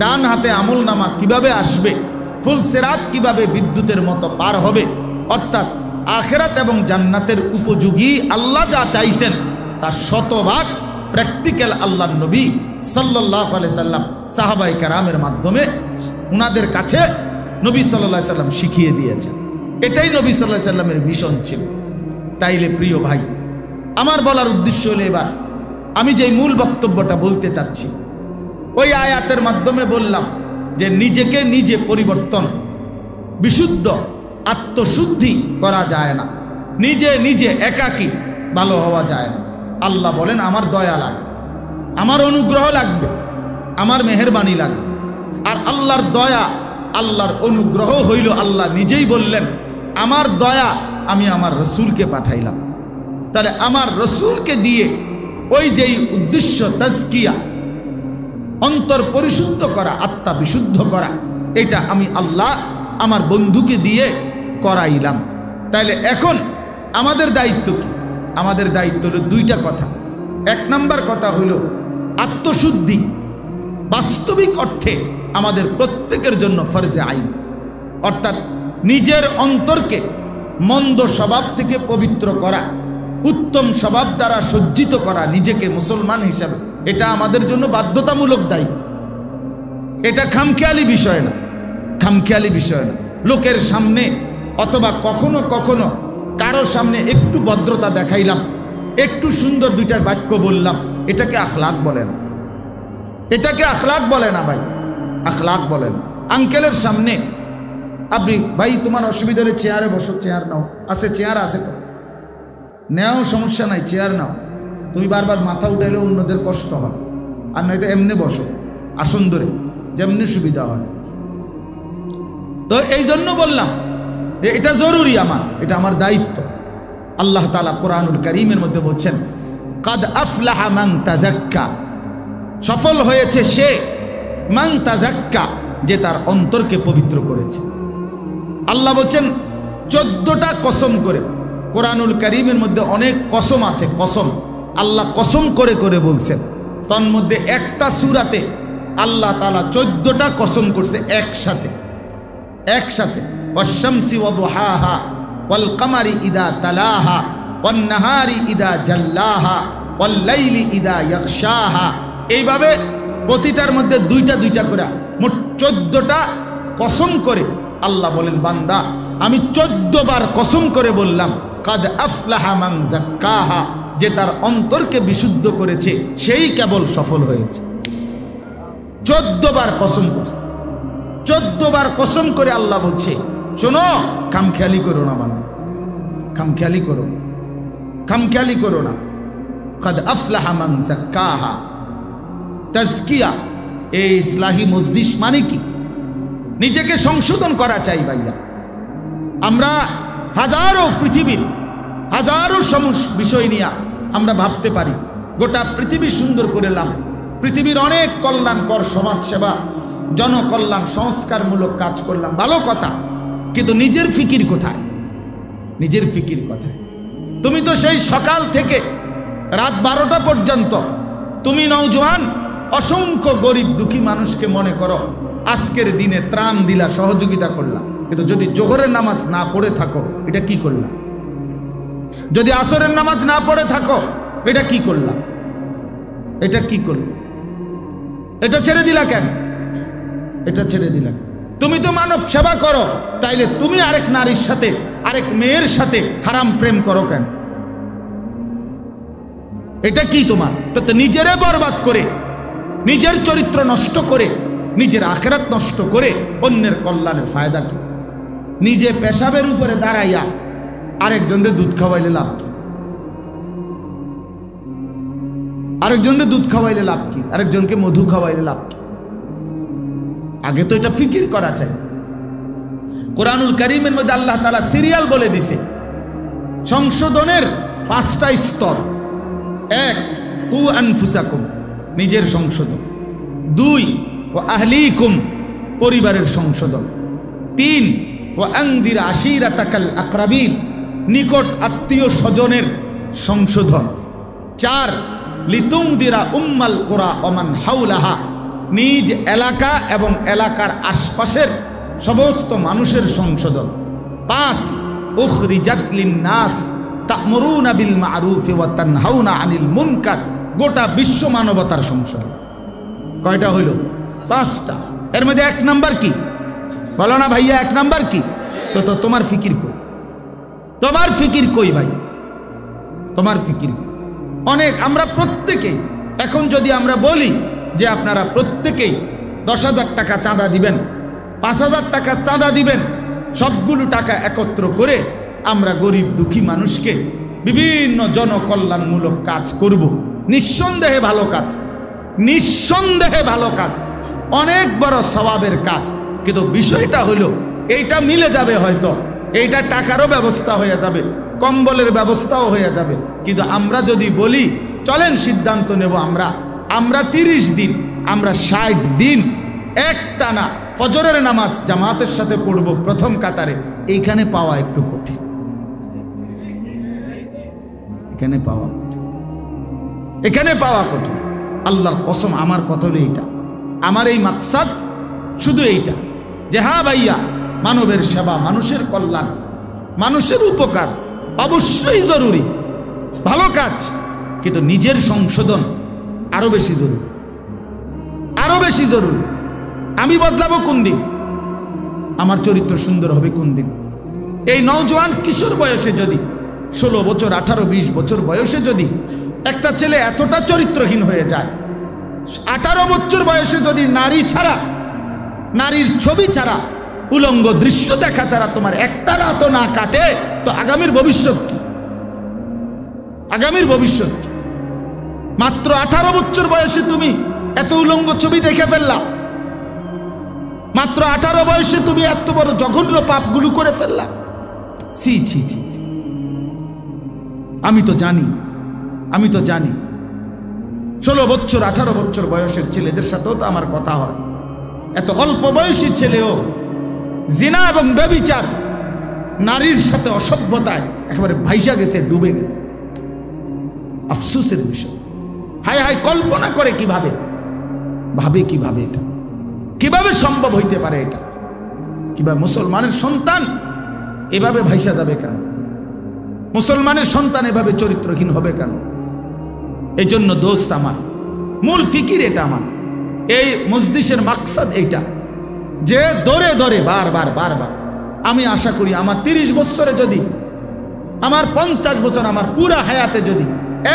ডান হাতে আমলনামা কিভাবে আসবে, ফুল সিরাত কিভাবে বিদ্যুতের মতো পার হবে, অর্থাৎ আখিরাত এবং জান্নাতের উপযোগী আল্লাহ যা চাইছেন তার শতভাগ প্র্যাকটিক্যাল আল্লাহর নবী সাল্লাল্লাহু আলাইহি সাল্লাম সাহাবায়ে কেরামের মাধ্যমে উনাদের কাছে নবী সাল্লাল্লাহু আলাইহি সাল্লাম শিখিয়ে দিয়েছেন। এটাই নবী সাল্লাল্লাহু আলাইহি সাল্লামের মিশন ছিল। তাইলে প্রিয় ভাই, আমার বলার উদ্দেশ্য হলো, এবার আমি যে মূল বক্তব্যটা বলতে চাচ্ছি, ওই আয়াতের মাধ্যমে বললাম যে নিজেকে নিজে পরিবর্তন, বিশুদ্ধ আত্মশুদ্ধি করা যায় না, নিজে নিজে একাকী ভালো হওয়া যায় না। আল্লাহ বলেন আমার দয়া লাগবে, আমার অনুগ্রহ লাগবে, আমার মেহেরবানি লাগবে। আর আল্লাহর দয়া, আল্লাহর অনুগ্রহ হইল, আল্লাহ নিজেই বললেন আমার দয়া আমি আমার রসুলকে পাঠাইলাম। তাহলে আমার রসুলকে দিয়ে ওই যেই উদ্দেশ্য তাজকিয়া, অন্তর পরিশুদ্ধ করা, আত্মা বিশুদ্ধ করা, এটা আমি আল্লাহ আমার বন্ধুকে দিয়ে করাইলাম। তাইলে এখন আমাদের দায়িত্ব কি? আমাদের দায়িত্ব হলো দুইটা কথা। এক নাম্বার কথা হইল আত্মশুদ্ধি বাস্তবিক অর্থে আমাদের প্রত্যেকের জন্য ফরজে আইন, অর্থাৎ নিজের অন্তরকে মন্দ স্বভাব থেকে পবিত্র করা, উত্তম স্বভাব দ্বারা সজ্জিত করা নিজেকে মুসলমান হিসাবে, এটা আমাদের জন্য বাধ্যতামূলক দায়িত্ব। এটা খামখেয়ালি বিষয় না, খামখেয়ালি বিষয় না। লোকের সামনে অথবা কখনো কখনো কারো সামনে একটু ভদ্রতা দেখাইলাম, একটু সুন্দর দুইটা বাক্য বললাম, এটাকে আখলাক বলে না, এটাকে আখলাক বলে না ভাই, আখলাক বলে না। আঙ্কেলের সামনে আপনি ভাই তোমার অসুবিধা হলে চেয়ারে বসো, চেয়ার নাও, আছে চেয়ার আছে তো নেও, সমস্যা নাই, চেয়ার নাও। তুমি বারবার মাথা উঠাইলে অন্যদের কষ্ট হয়, আর নয়তো এমনি বসো আসন ধরে, যেমনি সুবিধা হয়। তো এই জন্য বললাম যে এটা জরুরি, এটা আমার দায়িত্ব। আল্লাহ তাআলা কোরআনুল কারীমের মধ্যে বলছেন কাদ আফলাহা মান তাযাক্কা, সফল হয়েছে সে, মান তাযাক্কা, যে তার অন্তরকে পবিত্র করেছে। আল্লাহ বলছেন 14টা কসম করে, কোরআনুল কারীমের মধ্যে অনেক কসম আছে, কসম আল্লাহ কসম করে করে বলছেন। তন্মধ্যে একটা সূরাতে আল্লাহ তাআলা 14টা কসম করছে একসাথে, একসাথে। ওয়াশ-শামসি ওয়া দুহাহা ওয়াল কামারি ইদা তালাহা ওয়ান নাহারি ইদা জাল্লাহা ওয়াল লাইলি ইদা ইয়াগশাহা, এইভাবে প্রতিটার মধ্যে দুইটা দুইটা করে মোট 14টা কসম করে আল্লাহ বলেন বান্দা আমি 14 বার কসম করে বললাম কাদ আফলাহা মান যাক্কাহা, যে তার অন্তরকে বিশুদ্ধ করেছে সেই কেবল সফল হয়েছে। 14 বার কসম করছে, 14 বার কসম করে আল্লাহ বলছে শোনো, খামখেয়ালি করো না, মানে খামখেয়ালি করো, খামখেয়ালি করো না। কাদ আফলাহা মান যাক্কাহা, তাজকিয়া এই ইসলাহি মজলিস মানে কি? নিজেকে সংশোধন করা চাই ভাইয়া। আমরা হাজারো পৃথিবীর হাজারো বিষয় নিয়ে আমরা ভাবতে পারি, গোটা পৃথিবী সুন্দর করলাম, পৃথিবীর অনেক কল্যাণকর সমাজ সেবা, জনকল্যাণ সংস্কারমূলক কাজ করলাম, ভালো কথা, কিন্তু নিজের ফিকির কোথায়? নিজের ফিকির কোথায়? তুমি তো সেই সকাল থেকে রাত 12টা পর্যন্ত তুমি নওজোয়ান অসংখ্য গরিব দুঃখী মানুষকে মনে করো আজকের দিনে ত্রাণ দিলা, সহযোগিতা করলা, কিন্তু যদি জোহরের নামাজ না পড়ে থাকো এটা কি করলা? যদি আসরের নামাজ না পড়ে থাকো এটা কি করলা? এটা কি করলা? এটা ছেড়ে দিলা কেন? এটা ছেড়ে দিলা? তুমি তো মানব সেবা করো, তাইলে তুমি আরেক নারীর সাথে, আরেক মেয়ের সাথে হারাম প্রেম করো কেন? এটা কি তোমার? তো নিজেরে বরবাদ করে, নিজের চরিত্র নষ্ট করে, নিজের আখিরাত নষ্ট করে অন্যের কল্যাণের ফায়দা কি? নিজে পেশাবের উপরে দাঁড়াইয়া আরেকজনের দুধ খাওয়াইলে লাভ কি? আরেকজনের দুধ খাওয়াইলে লাভ কি? আরেকজনকে মধু খাওয়াইলে লাভ কি? আগে তো এটা ফিকির করা চাই। কোরআনুল কারীমের মধ্যে আল্লাহ তাআলা সিরিয়াল বলে দিছে সংশোধনের 5টা স্তর। 1 কু আনফুসাকুম, নিজের সংশোধন। 2 ওয়া আহলিকুম, পরিবারের সংশোধন। 3 ওয়া আনদির আশিরাতাকাল আকরাবিন, নিকট আত্মীয় স্বজনের সংশোধন। 4 লিতুমদিরা উম্মাল কুরা ওমান হাওলাহা, নিজ এলাকা এবং এলাকার আশপাশের সমস্ত মানুষের সংশোধন। 5 উখরিজাত লিন-নাস তা'মুরুনা বিল মা'রুফি ওয়া তানহাউনা আনিল মুনকার, গোটা বিশ্ব মানবতার সংশোধন। কয়টা হইল? 5টা। এর মধ্যে 1 নাম্বার কি? বলো না ভাইয়া, 1 নাম্বার কি? তো তোমার ফিকির কই? তোমার ফিকির কই ভাই? তোমার ফিকির অনেক। আমরা প্রত্যেকেই এখন যদি আমরা বলি যে আপনারা প্রত্যেকেই 10,000 টাকা চাঁদা দিবেন, 5,000 টাকা চাঁদা দিবেন। সবগুলো টাকা একত্র করে আমরা গরিব দুঃখী মানুষকে বিভিন্ন জনকল্যাণমূলক কাজ করব। নিঃসন্দেহে ভালো কাজ, নিঃসন্দেহে ভালো কাজ, অনেক বড় সওয়াবের কাজ। কিন্তু বিষয়টা হলো এইটা মিলে যাবে, হয়তো এইটা টাকারও ব্যবস্থা হয়ে যাবে, কম্বলের ব্যবস্থাও হয়ে যাবে। কিন্তু আমরা যদি বলি চলেন সিদ্ধান্ত নেব আমরা 30 দিন, আমরা 60 দিন একটানা ফজরের নামাজ জামাতের সাথে পড়ব প্রথম কাতারে, এইখানে পাওয়া একটু কঠিন, এখানে পাওয়া কঠিন। আল্লাহর কসম, আমার কথা হলো এইটা, আমার এই মাকসাদ শুধু এইটা যে হ্যাঁ ভাইয়া, মানবের সেবা, মানুষের কল্যাণ, মানুষের উপকার অবশ্যই জরুরি, ভালো কাজ, কিন্তু নিজের সংশোধন আরো বেশি জরুরি, আরো বেশি জরুরি। আমি বদলাবো কোন দিন? আমার চরিত্র সুন্দর হবে কোন দিন? এই নওজোয়ান কিশোর বয়সে যদি 16 বছর, 18, 20 বছর বয়সে যদি একটা ছেলে এতটা চরিত্রহীন হয়ে যায়, 18 বছর বয়সে যদি নারী ছাড়া, নারীর ছবি ছাড়া, উলঙ্গ দৃশ্য দেখা ছাড়া তোমার একটা রাতও না কাটে, তো আগামীর ভবিষ্যৎ কি? আগামীর ভবিষ্যৎ কি? মাত্র 18 বছর বয়সে তুমি এত উলঙ্গ ছবি দেখে ফেললা, মাত্র 18 বয়সে তুমি এত বড় জঘন্য পাপগুলো করে ফেললা। ছি ছি ছি ছি। আমি তো জানি 16 বছর 18 বছর বয়সের ছেলেদের সাথেও তো আমার কথা হয়। এত অল্প বয়সী ছেলেও জিনা এবং ব্যভিচার, নারীর সাথে অসভ্যতায় একেবারে ভাইসা গেছে, ডুবে গেছে। আফসোসের বিষয়। হায় হায়, কল্পনা করে কিভাবে, কিভাবে এটা কিভাবে সম্ভব হইতে পারে? এটা কিভাবে মুসলমানের সন্তান এভাবে ভাইসা যাবে কেন? মুসলমানের সন্তান এভাবে চরিত্রহীন হবে কেন? এই জন্য দোস্ত, আমার মূল ফিকির এটা, আমার এই মজলিসের মাকসাদ এইটা যে দরে দরে বারবার আমি আশা করি আমার 30 বছরে যদি, আমার 50 বছর, আমার পুরা হায়াতে যদি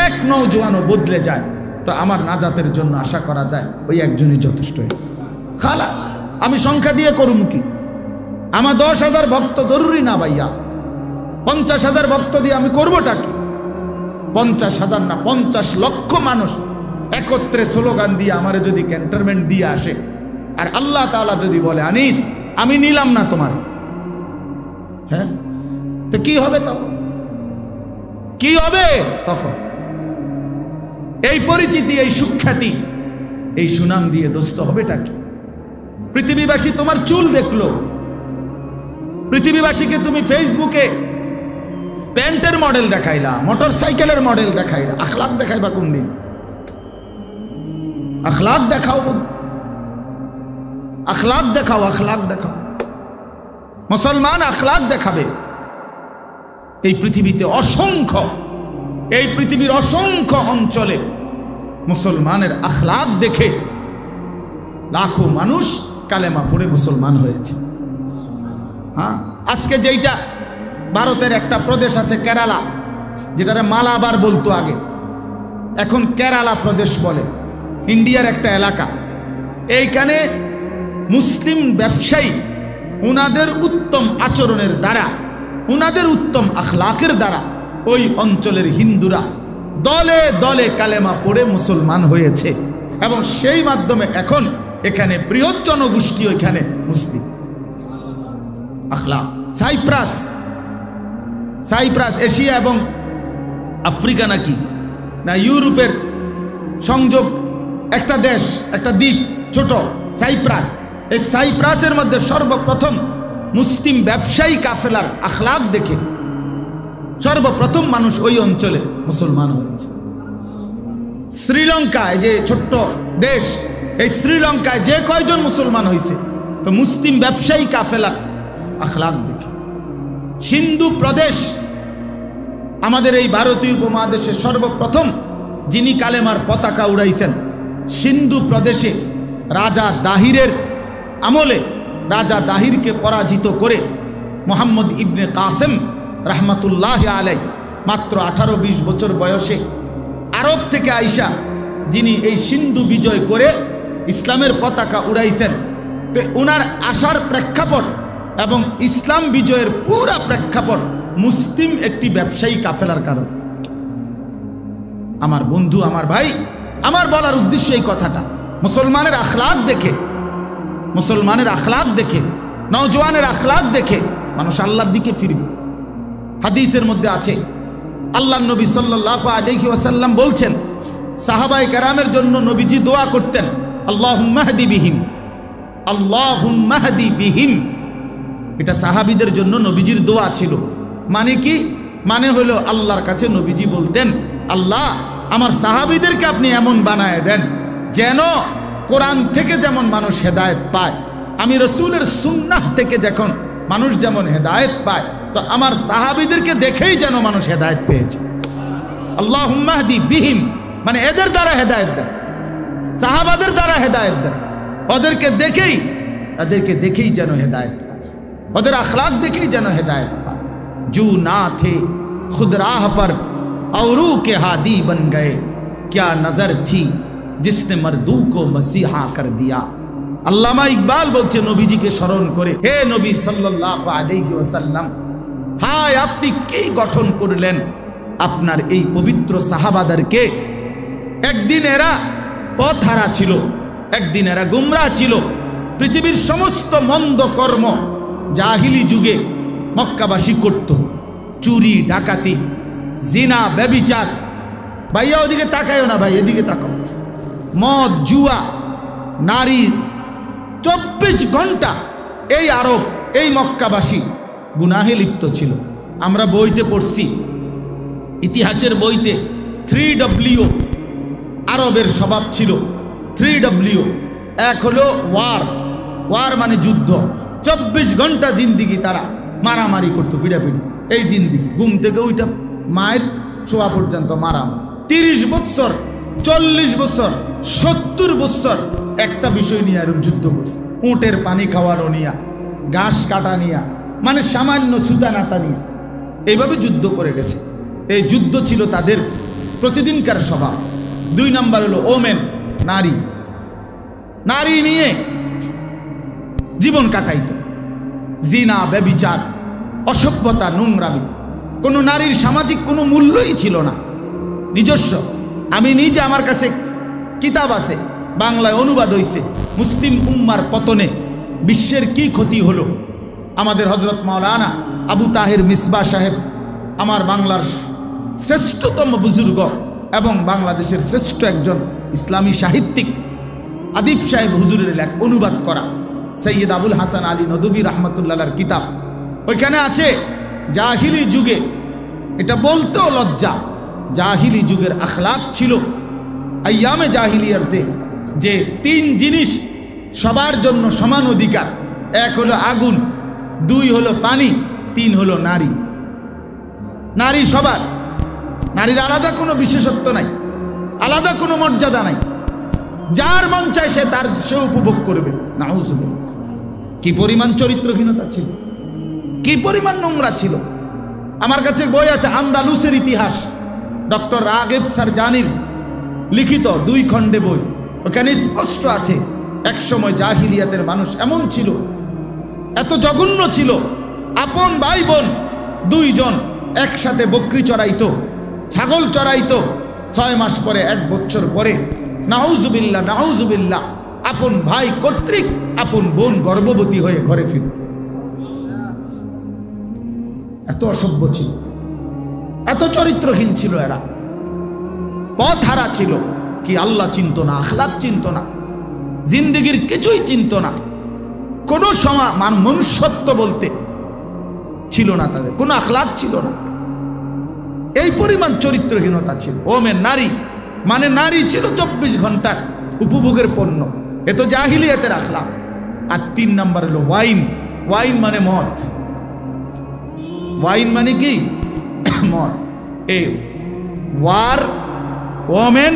এক নওজোয়ানও বদলে যায়, তো আমার নাজাতের জন্য আশা করা যায় ওই একজনই যথেষ্ট হয়েছে। খালাস, আমি সংখ্যা দিয়ে করুম কি? আমার 10,000 ভক্ত জরুরি না ভাইয়া, 50,000 ভক্ত দিয়ে আমি করবোটা কি? 50,000 না, 50 লক্ষ মানুষ একত্রে স্লোগান দিয়ে আমারে যদি ক্যান্টনমেন্ট দিয়ে আসে, আর আল্লাহ তাআলা যদি বলে আনিস আমি নিলাম না তোমার, হ্যাঁ, তো কি হবে তখন? কি হবে তখন? এই পরিচিতি, এই সুখ্যাতি, এই সুনাম দিয়ে দোস্ত হবেটা কি? পৃথিবীবাসী তোমার চুল দেখলো, পৃথিবীবাসীকে তুমি ফেসবুকে প্যান্টের মডেল দেখাইলা, মোটর সাইকেলের মডেল দেখাইলা, আখলাক দেখাইবা কোন দিন? আখলাক দেখাও, আখলাক দেখাও, আখলাক দেখাও। মুসলমান আখলাক দেখাবে। এই পৃথিবীতে অসংখ্য, এই পৃথিবীর অসংখ্য অঞ্চলে মুসলমানের আখলাক দেখে লাখো মানুষ কালেমা পড়ে মুসলমান হয়েছে। হ্যাঁ, আজকে যেইটা ভারতের একটা প্রদেশ আছে কেরালা, যেটারে মালাবার বলতো আগে, এখন কেরালা প্রদেশ বলে, ইন্ডিয়ার একটা এলাকা। এইখানে মুসলিম ব্যবসায়ী উনাদের উত্তম আচরণের দ্বারা, উনাদের উত্তম আখলাকের দ্বারা ওই অঞ্চলের হিন্দুরা দলে দলে কালেমা পড়ে মুসলমান হয়েছে, এবং সেই মাধ্যমে এখন এখানে বৃহৎ জনগোষ্ঠী ওইখানে মুসলিম। আখলাক। সাইপ্রাস এশিয়া এবং আফ্রিকা নাকি না ইউরোপের সংযোগ একটা দেশ, একটা দ্বীপ, ছোট সাইপ্রাস। এই সাইপ্রাসের মধ্যে সর্বপ্রথম মুসলিম ব্যবসায়ী কাফেলার আখলাক দেখে সর্বপ্রথম মানুষ ওই অঞ্চলে মুসলমান হয়েছে। শ্রীলঙ্কায়, যে ছোট্ট দেশ, এই শ্রীলঙ্কায় যে কয়জন মুসলমান হয়েছে, তো মুসলিম ব্যবসায়ী কাফেলার আখলাক দেখে। সিন্ধু প্রদেশ, আমাদের এই ভারতীয় উপমহাদেশে সর্বপ্রথম যিনি কালেমার পতাকা উড়াইছেন, সিন্ধু প্রদেশে রাজা দাহিরের আমলে, রাজা দাহিরকে পরাজিত করে মোহাম্মদ ইবনে কাসেম রহমতুল্লাহ আলাই মাত্র 18-20 বছর বয়সে আরব থেকে আইসা, যিনি এই সিন্ধু বিজয় করে ইসলামের পতাকা উড়াইছেন। তো ওনার আসার প্রেক্ষাপট এবং ইসলাম বিজয়ের পুরা প্রেক্ষাপট মুসলিম একটি ব্যবসায়ী কাফেলার কারণ। আমার বন্ধু, আমার ভাই, আমার বলার উদ্দেশ্য এই কথাটা, মুসলমানের আখলাক দেখে, মুসলমানের আখলাক দেখে, নওজওয়ানের আখলাক দেখে মানুষ আল্লাহর দিকে ফিরবে। হাদিসের মধ্যে আছে, আল্লাহর নবী সাল্লাল্লাহু আলাইহি ওয়াসাল্লাম বলছেন, সাহাবায়ে কেরামের জন্য নবীজি দোয়া করতেন, আল্লাহুম্মা হদি বিহিম, আল্লাহুম্মা হদি বিহিম। এটা সাহাবীদের জন্য নবীজির দোয়া ছিল। মানে কি? মানে হলো আল্লাহর কাছে নবীজি বলতেন, আল্লাহ আমার সাহাবীদেরকে আপনি এমন বানায় দেন যেন কোরআন থেকে যেমন মানুষ হেদায়েত পায়, আমি রসুলের সুন্নাহ থেকে যখন মানুষ যেমন হেদায়েত পায়, তো আমার সাহাবীদেরকে দেখেই যেন মানুষ হেদায়েত পেয়েছে। আল্লাহুম্মা হদি বিহিম মানে এদের দ্বারা হেদায়েত দেন, সাহাবাদের দ্বারা হেদায়েত দেন, ওদেরকে দেখেই যেন হেদায়েত পায়, ওদের আখলাক দেখেই যেন হেদায়েত পায়। জু না থে खुद राह पर औरू के हादी बन गए, क्या नजर थी जिसने मर्दू को मसीहा कर दिया। আল্লামা ইকবাল বলছে নবীজিকে স্মরণ করে, হে নবী সাল্লাল্লাহু আলাইহি ওয়াসাল্লাম, হায় আপনি কি গঠন করলেন আপনার এই পবিত্র সাহাবাদেরকে। একদিন এরা পথহারা ছিল, একদিন এরা গুমরাহ ছিল। পৃথিবীর সমস্ত মন্দ কর্ম জাহিলি যুগে মক্কাবাসী করত, চুরি ডাকাতি, জিনা ব্যভিচার। ভাইয়া ওদিকে তাকায়ও না ভাই, এদিকে তাকাও। মদ জুয়া নারী, 24 ঘন্টা এই আরব, এই মক্কাবাসী গুনাহে লিপ্ত ছিল। আমরা বইতে পড়ছি, ইতিহাসের বইতে 3W আরবের স্বভাব ছিল। 3W, এক হলো ওয়ার মানে যুদ্ধ। 24 ঘন্টা জিন্দিগি তারা মারামারি করতো, ফিডাফিডি। এই জিন্দিগি ঘুম থেকে ওইটা মায়ের ছোঁয়া পর্যন্ত মারামারি। 30 বছর, 40 বছর, 70 বছর একটা বিষয় নিয়ে আর যুদ্ধ করছে। উটের পানি খাওয়ানো নিয়া, ঘাস কাটা নিয়া, মানে সামান্য সুতা নাতা নিয়ে এইভাবে যুদ্ধ করে গেছে। এই যুদ্ধ ছিল তাদের প্রতিদিনকার স্বভাব। 2 নাম্বার হলো ওমেন, নারী। নারী নিয়ে জীবন কাটাইত। জিনা ব্যভিচার, অসভ্যতা, নোংরামি। কোনো নারীর সামাজিক কোনো মূল্যই ছিল না নিজস্ব। আমি নিজে, আমার কাছে কিতাব আছে, বাংলায় অনুবাদ হয়েছে, মুসলিম উম্মার পতনে বিশ্বের কি ক্ষতি হলো। আমাদের হজরত মাওলানা আবু তাহের মিসবাহ সাহেব, আমার বাংলার শ্রেষ্ঠতম বুজুর্গ এবং বাংলাদেশের শ্রেষ্ঠ একজন ইসলামী সাহিত্যিক আদিব সাহেব হুজুরের অনুবাদ করা সৈয়দ আবুল হাসান আলী নদভী রহমতুল্লাহর কিতাব। ওইখানে আছে জাহিলি যুগে, এটা বলতেও লজ্জা, জাহিলি যুগের আখলাক ছিল আইয়ামে জাহিলিয়াতে যে 3 জিনিস সবার জন্য সমান অধিকার। 1 হলো আগুন, 2 হলো পানি, 3 হলো নারী। নারী সবার, নারীর আলাদা কোনো বিশেষত্ব নাই, আলাদা কোনো মর্যাদা নাই। যার মন চায় সে উপভোগ করবে। নাউজুবিল্লাহ। কি পরিমাণ চরিত্রহীনতা ছিল, কি পরিমাণ নোংরা ছিল। আমার কাছে বই আছে আন্দালুসের ইতিহাস, ডক্টর রাগেব সারজানির লিখিত 2 খণ্ডে বই। ওখানে স্পষ্ট আছে এক সময় জাহিলিয়াতের মানুষ এমন ছিল, এত জঘন্য ছিল, আপন ভাই বোন 2 জন একসাথে বকরি চড়াইতো, ছাগল চড়াইতো। 6 মাস পরে, 1 বছর পরে, নাউজুবিল্লাহ নাউজুবিল্লাহ, আপন ভাই কর্তৃক আপন বোন গর্ভবতী হয়ে ঘরে ফিরত। এত অসভ্য ছিল, এত চরিত্রহীন ছিল এরা, পথহারা ছিল। কি আল্লাহ চিনত না, আখলাক চিনত না, জিন্দিগির কিছুই চিনত না। কোনো মনুষ্যত্ব বলতে ছিল না তাদের, কোনো আখলাক ছিল না। এই পরিমাণ চরিত্রহীনতা ছিল। ওমেন, নারী মানে নারী ছিল 24 ঘন্টার উপভোগের পণ্য। এ তো জাহিলিয়াতের আখলাক। আর 3 নাম্বার হলো ওয়াইন। ওয়াইন মানে মদ। ওয়াইন মানে কি? মদ। এই ওয়ার, ওমেন,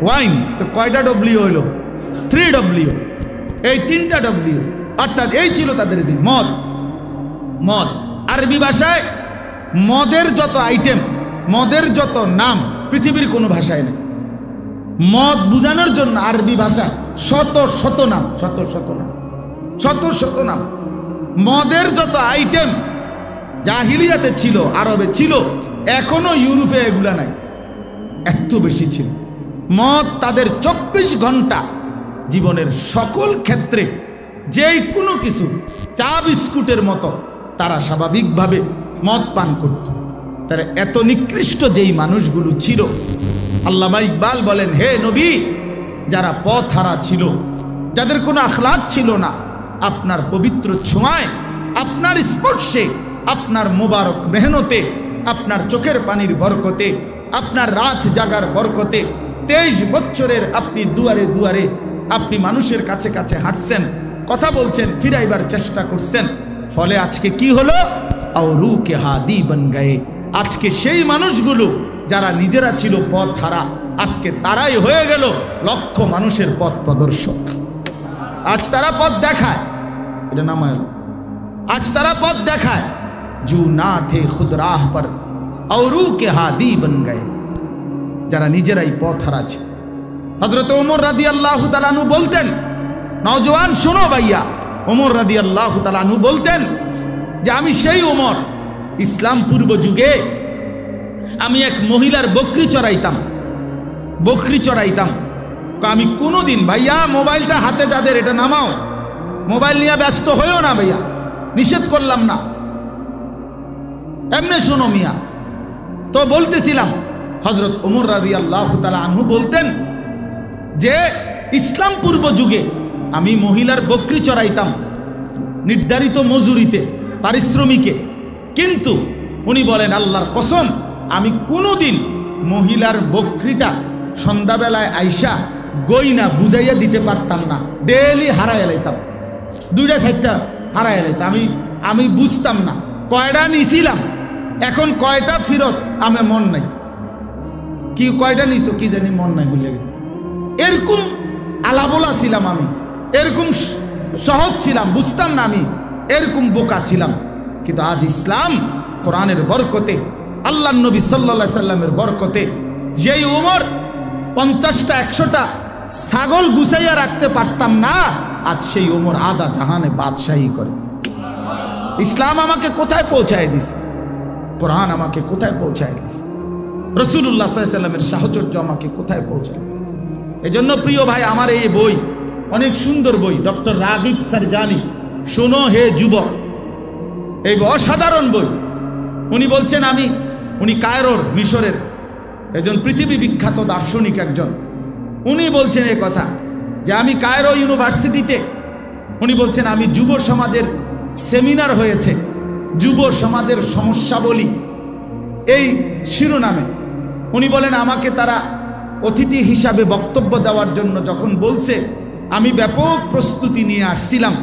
ওয়াইন, তো কয়টা ডব্লিউ হইল? 3W। এই 3টা ডব্লিউ, অর্থাৎ এই ছিল তাদের যে মদ। মদ আরবি ভাষায় মদের যত আইটেম, মদের যত নাম পৃথিবীর কোনো ভাষায় নেই। মদ বুঝানোর জন্য আরবি ভাষা শত শত নাম, শত শত নাম, শত শত নাম। মদের যত আইটেম জাহিলিয়াতে ছিল, আরবে ছিল, এখনো ইউরোপে এগুলা নাই, এত বেশি ছিল। মদ তাদের 24 ঘন্টা জীবনের সকল ক্ষেত্রে যেই কোনো কিছু, চা বিস্কুটের মতো তারা স্বাভাবিকভাবে মদ পান করত। তারা এত নিকৃষ্ট যেই মানুষগুলো ছিল, আল্লামা ইকবাল বলেন, হে নবী, যারা পথ হারা ছিল, যাদের কোনো আখলাক ছিল না, আপনার পবিত্র ছোঁয়ায়, আপনার স্পর্শে, আপনার মোবারক মেহনতে, আপনার চোখের পানির বরকতে, আপনার রাত জাগার বরকতে 23 বছরের আপনি দুয়ারে দুয়ারে আপনি মানুষের কাছে কাছে হাঁটছেন, কথা বলছেন, ফিরাইবার চেষ্টা করছেন। ফলে আজকে কি হলো? আওরু কে হাদি বন গয়ে। আজকে সেই মানুষগুলো যারা নিজেরা ছিল পথ হারা, আজকে তারাই হয়ে গেল লক্ষ মানুষের পথ প্রদর্শক। আজ তারা পথ দেখায়, এটা নামায়, আজ তারা পথ দেখায়। জু না থে খুদ রাহ পর আওরু কে হাদি বন গয়ে, যারা নিজেরাই পথ হারা ছিল। হযরত ওমর রাদিয়াল্লাহু তাআলা আনহু বলতেন, নওজওয়ান শোনো ভাইয়া, ওমর রাদিয়াল্লাহু তাআলা আনহু বলতেন যে আমি সেই ওমর, ইসলাম পূর্ব যুগে আমি এক মহিলার বকরি চড়াইতাম, বকরি চড়াইতাম। আমি কোনোদিন, ভাইয়া মোবাইলটা হাতে যাদের, এটা নামাও, মোবাইল নিয়ে ব্যস্ত হয়েও না ভাইয়া, নিষেধ করলাম না, এমনি শোনো মিয়া। তো বলতেছিলাম, হযরত ওমর রাদিয়াল্লাহু তাআলা আনহু বলতেন যে ইসলাম পূর্ব যুগে আমি মহিলার বকরি চড়াইতাম নির্ধারিত মজুরিতে, পারিশ্রমিকে, কিন্তু উনি বলেন আল্লাহর কসম, আমি কোনোদিন মহিলার বকরিটা সন্ধ্যাবেলায় আইসা গইনা বুঝাইয়া দিতে পারতাম না, ডেলি হারাই এলাইতাম, 2টা 4টা হারাই এলাইতাম। আমি বুঝতাম না কয়টা নিছিলাম, এখন কয়টা ফিরত আমার মন নাই, কি কয়টা নিছো কি জানি মন নাই, ভুলে গেছি। এরকম আলাবোলা ছিলাম আমি, এরকম সহজ ছিলাম, বুঝতাম না আমি, এরকম বোকা ছিলাম। কিন্তু আজ ইসলাম কোরআনের বরকতে, আল্লাহর নবী সাল্লাল্লাহু আলাইহি সাল্লামের বরকতে, যেই ওমর 50টা 100টা ছাগল গুছাইয়া রাখতে পারতাম না, আজ সেই ওমর আধা জাহানে বাদশাহী করে। ইসলাম আমাকে কোথায় পৌঁছায় দিছে, কোরআন আমাকে কোথায় পৌঁছায় দিছে, রাসূলুল্লাহ সাল্লাল্লাহু আলাইহি সাল্লামের সাহচর্য আমাকে কোথায় পৌঁছায়। এজন্য প্রিয় ভাই, আমার এই বই অনেক সুন্দর বই, ডক্টর রাগিব সারজানি, শোনো হে যুবক, এই অসাধারণ বই। উনি বলছেন, উনি কায়রোর, মিশরের একজন পৃথিবী বিখ্যাত দার্শনিক একজন, উনি বলছেন এই কথা যে আমি কায়রো ইউনিভার্সিটিতে, উনি বলছেন আমি যুব সমাজের সেমিনার হয়েছে, যুব সমাজের সমস্যাবলী এই শিরোনামে। উনি বলেন আমাকে তারা অতিথি হিসাবে বক্তব্য দেওয়ার জন্য যখন বলছে, আমি ব্যাপক প্রস্তুতি নিয়ে আসছিলাম।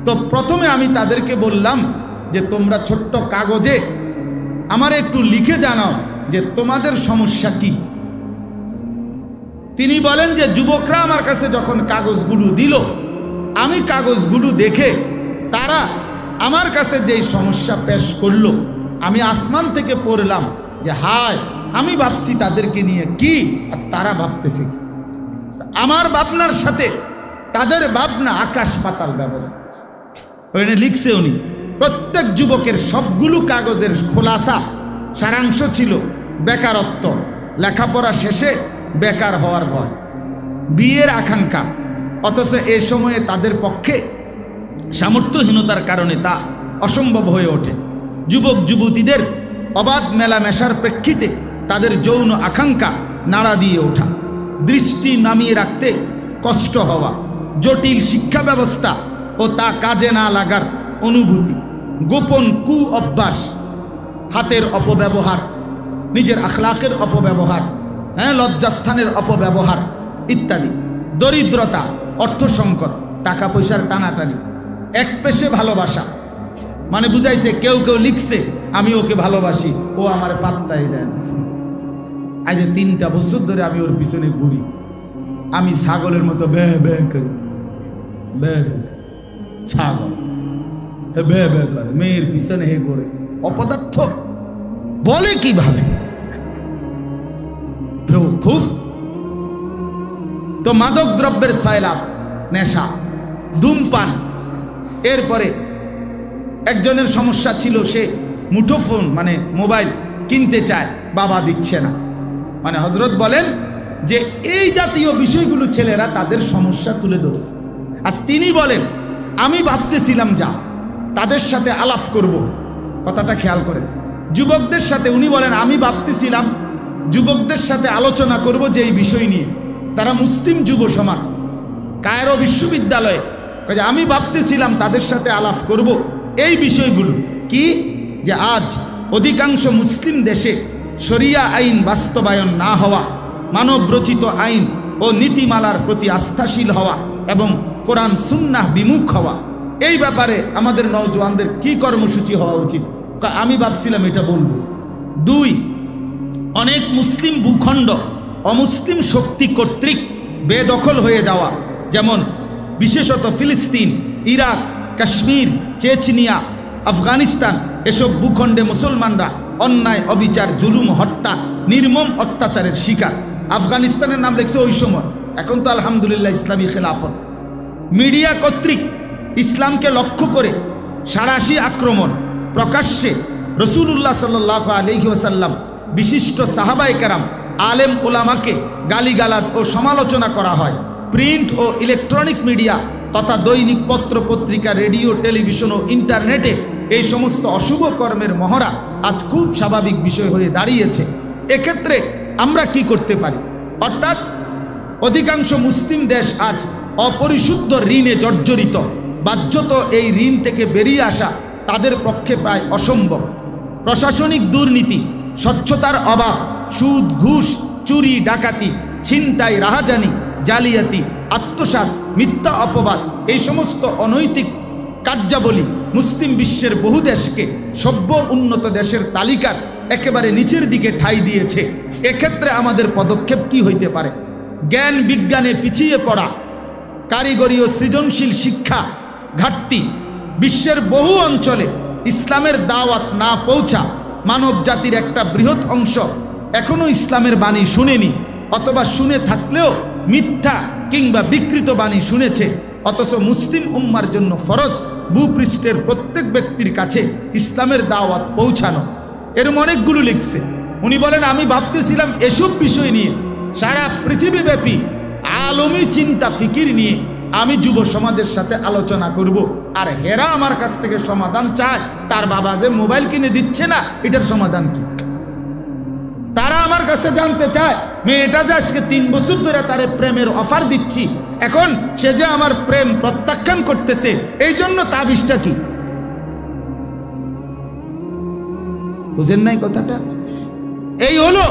তো প্রথমে আমি তাদেরকে বললাম যে তোমরা ছোট্ট কাগজে আমার একটু লিখে জানাও যে তোমাদের সমস্যা কি। তিনি বলেন যে যুবকরা আমার কাছে যখন কাগজগুলো দিল, আমি কাগজগুলো দেখে তারা আমার কাছে যেই সমস্যা পেশ করলো, আমি আসমান থেকে পড়লাম যে হায়, আমি ভাবছি তাদেরকে নিয়ে কি, আর তারা ভাবতেছে কি। আমার ভাবনার সাথে তাদের ভাবনা আকাশ পাতাল ব্যবধান। ওখানে লিখছে উনি, প্রত্যেক যুবকের সবগুলো কাগজের খোলাসা সারাংশ ছিল বেকারত্ব, লেখাপড়া শেষে বেকার হওয়ার ভয়, বিয়ের আকাঙ্ক্ষা, অথচ এ সময়ে তাদের পক্ষে সামর্থ্যহীনতার কারণে তা অসম্ভব হয়ে ওঠে। যুবক যুবতীদের অবাধ মেলামেশার প্রেক্ষিতে তাদের যৌন আকাঙ্ক্ষা নাড়া দিয়ে ওঠা, দৃষ্টি নামিয়ে রাখতে কষ্ট হওয়া, জটিল শিক্ষা ব্যবস্থা ও তা কাজে না লাগার অনুভূতি, গোপন কু অভ্যাস, হাতের অপব্যবহার, নিজের আখলাকের অপব্যবহার, লজ্জাস্থানের অপব্যবহার ইত্যাদি, দরিদ্রতা, অর্থ সংকট, টাকা পয়সার টানাটানি, এক পেশে ভালোবাসা, মানে বুঝাইছে কেউ কেউ লিখছে আমি ওকে ভালোবাসি, ও আমার পাত্তাই দেন। আজ 3টা বছর ধরে আমি ওর পিছনে ঘুরি, আমি ছাগলের মতো বে বে করি, বে বে, ছাগল বে বে করে, মেয়ের পিছনে হে করে, অপদার্থ বলে কিভাবে। তো তো মাদক দ্রব্যের সয়লাব, নেশা, ধূমপান। এরপরে একজনের সমস্যা ছিল, সে মুঠোফোন মানে মোবাইল কিনতে চায়, বাবা দিচ্ছে না। মানে হযরত বলেন যে এই জাতীয় বিষয়গুলো ছেলেরা তাদের সমস্যা তুলে ধরছে। আর তিনি বলেন আমি ভাবতেছিলাম যা তাদের সাথে আলাপ করব। কথাটা খেয়াল করেন, যুবকদের সাথে উনি বলেন আমি ভাবতেছিলাম যুবকদের সাথে আলোচনা করব যে এই বিষয় নিয়ে। তারা মুসলিম যুব সমাজ, কায়রো বিশ্ববিদ্যালয়ে, আমি ভাবতেছিলাম তাদের সাথে আলাপ করব এই বিষয়গুলো কি, যে আজ অধিকাংশ মুসলিম দেশে শরিয়া আইন বাস্তবায়ন না হওয়া, মানবরচিত আইন ও নীতিমালার প্রতি আস্থাশীল হওয়া এবং কোরআন সুন্নাহ বিমুখ হওয়া, এই ব্যাপারে আমাদের নওজোয়ানদের কি কর্মসূচি হওয়া উচিত। আমি ভাবছিলাম এটা বলবো। 2, অনেক মুসলিম ভূখণ্ড অমুসলিম শক্তি কর্তৃক বেদখল হয়ে যাওয়া, যেমন বিশেষত ফিলিস্তিন, ইরাক, কাশ্মীর, চেচনিয়া, আফগানিস্তান। এসব ভূখণ্ডে মুসলমানরা অন্যায়, অবিচার, জুলুম, হত্যা, নির্মম অত্যাচারের শিকার। আফগানিস্তানের নাম লেখছে ওই সময়, এখন তো আলহামদুলিল্লাহ ইসলামী খেলাফত। মিডিয়া কর্তৃক ইসলামকে লক্ষ্য করে সাঁড়াশি আক্রমণ, প্রকাশ্যে রসুলুল্লাহ সাল্লাল্লাহু আলাইহি ওয়াসাল্লাম, বিশিষ্ট সাহাবায়ে কেরাম, আলেম ওলামাকে গালিগালাজ ও সমালোচনা করা হয়। প্রিন্ট ও ইলেকট্রনিক মিডিয়া তথা দৈনিক পত্র পত্রিকা, রেডিও, টেলিভিশন ও ইন্টারনেটে এই সমস্ত অশুভ কর্মের মহড়া আজ খুব স্বাভাবিক বিষয় হয়ে দাঁড়িয়েছে। এক্ষেত্রে আমরা কি করতে পারি? অর্থাৎ অধিকাংশ মুসলিম দেশ আজ অপরিশুদ্ধ ঋণে জর্জরিত। বাধ্যত এই ঋণ থেকে বেরিয়ে আসা তাদের পক্ষে প্রায় অসম্ভব। প্রশাসনিক দুর্নীতি, স্বচ্ছতার অভাব, সুদ, ঘুষ, চুরি, ডাকাতি, ছিনতাই, রাহাজানি, জালিয়াতি, আত্মসাৎ, মিথ্যা অপবাদ, এই সমস্ত অনৈতিক কার্যাবলী মুসলিম বিশ্বের বহু দেশকে সভ্য উন্নত দেশের তালিকার একেবারে নিচের দিকে ঠাঁই দিয়েছে। এক্ষেত্রে আমাদের পদক্ষেপ কি হইতে পারে? জ্ঞান বিজ্ঞানে পিছিয়ে পড়া, কারিগরি ও সৃজনশীল শিক্ষা ঘাটতি, বিশ্বের বহু অঞ্চলে ইসলামের দাওয়াত না পৌঁছা, মানব জাতির একটা বৃহৎ অংশ এখনো ইসলামের বাণী শুনেনি, অথবা শুনে থাকলেও মিথ্যা কিংবা বিকৃত বাণী শুনেছে। অথচ মুসলিম উম্মার জন্য ফরজ ভূপৃষ্ঠের প্রত্যেক ব্যক্তির কাছে ইসলামের দাওয়াত পৌঁছানো। এরম অনেকগুলো লিখছে। উনি বলেন আমি ভাবতেছিলাম এসব বিষয় নিয়ে সারা পৃথিবীব্যাপী আলমী চিন্তা ফিকির নিয়ে আমি যুব সমাজের সাথে আলোচনা করব। আর হেরা আমার কাছ থেকে সমাধান চায়, তার বাবা যে মোবাইল কিনে দিচ্ছে না, এটার সমাধান কি? তারা আমার কাছে জানতে চায় মেয়েটা যে আজকে 3 বছর ধরে তারে প্রেমের অফার দিচ্ছি, এখন সে যে আমার প্রেম প্রত্যাখ্যান করতেছে, এই জন্য তাবিজটা কি? বুঝেন নাই কথাটা? এই হলো,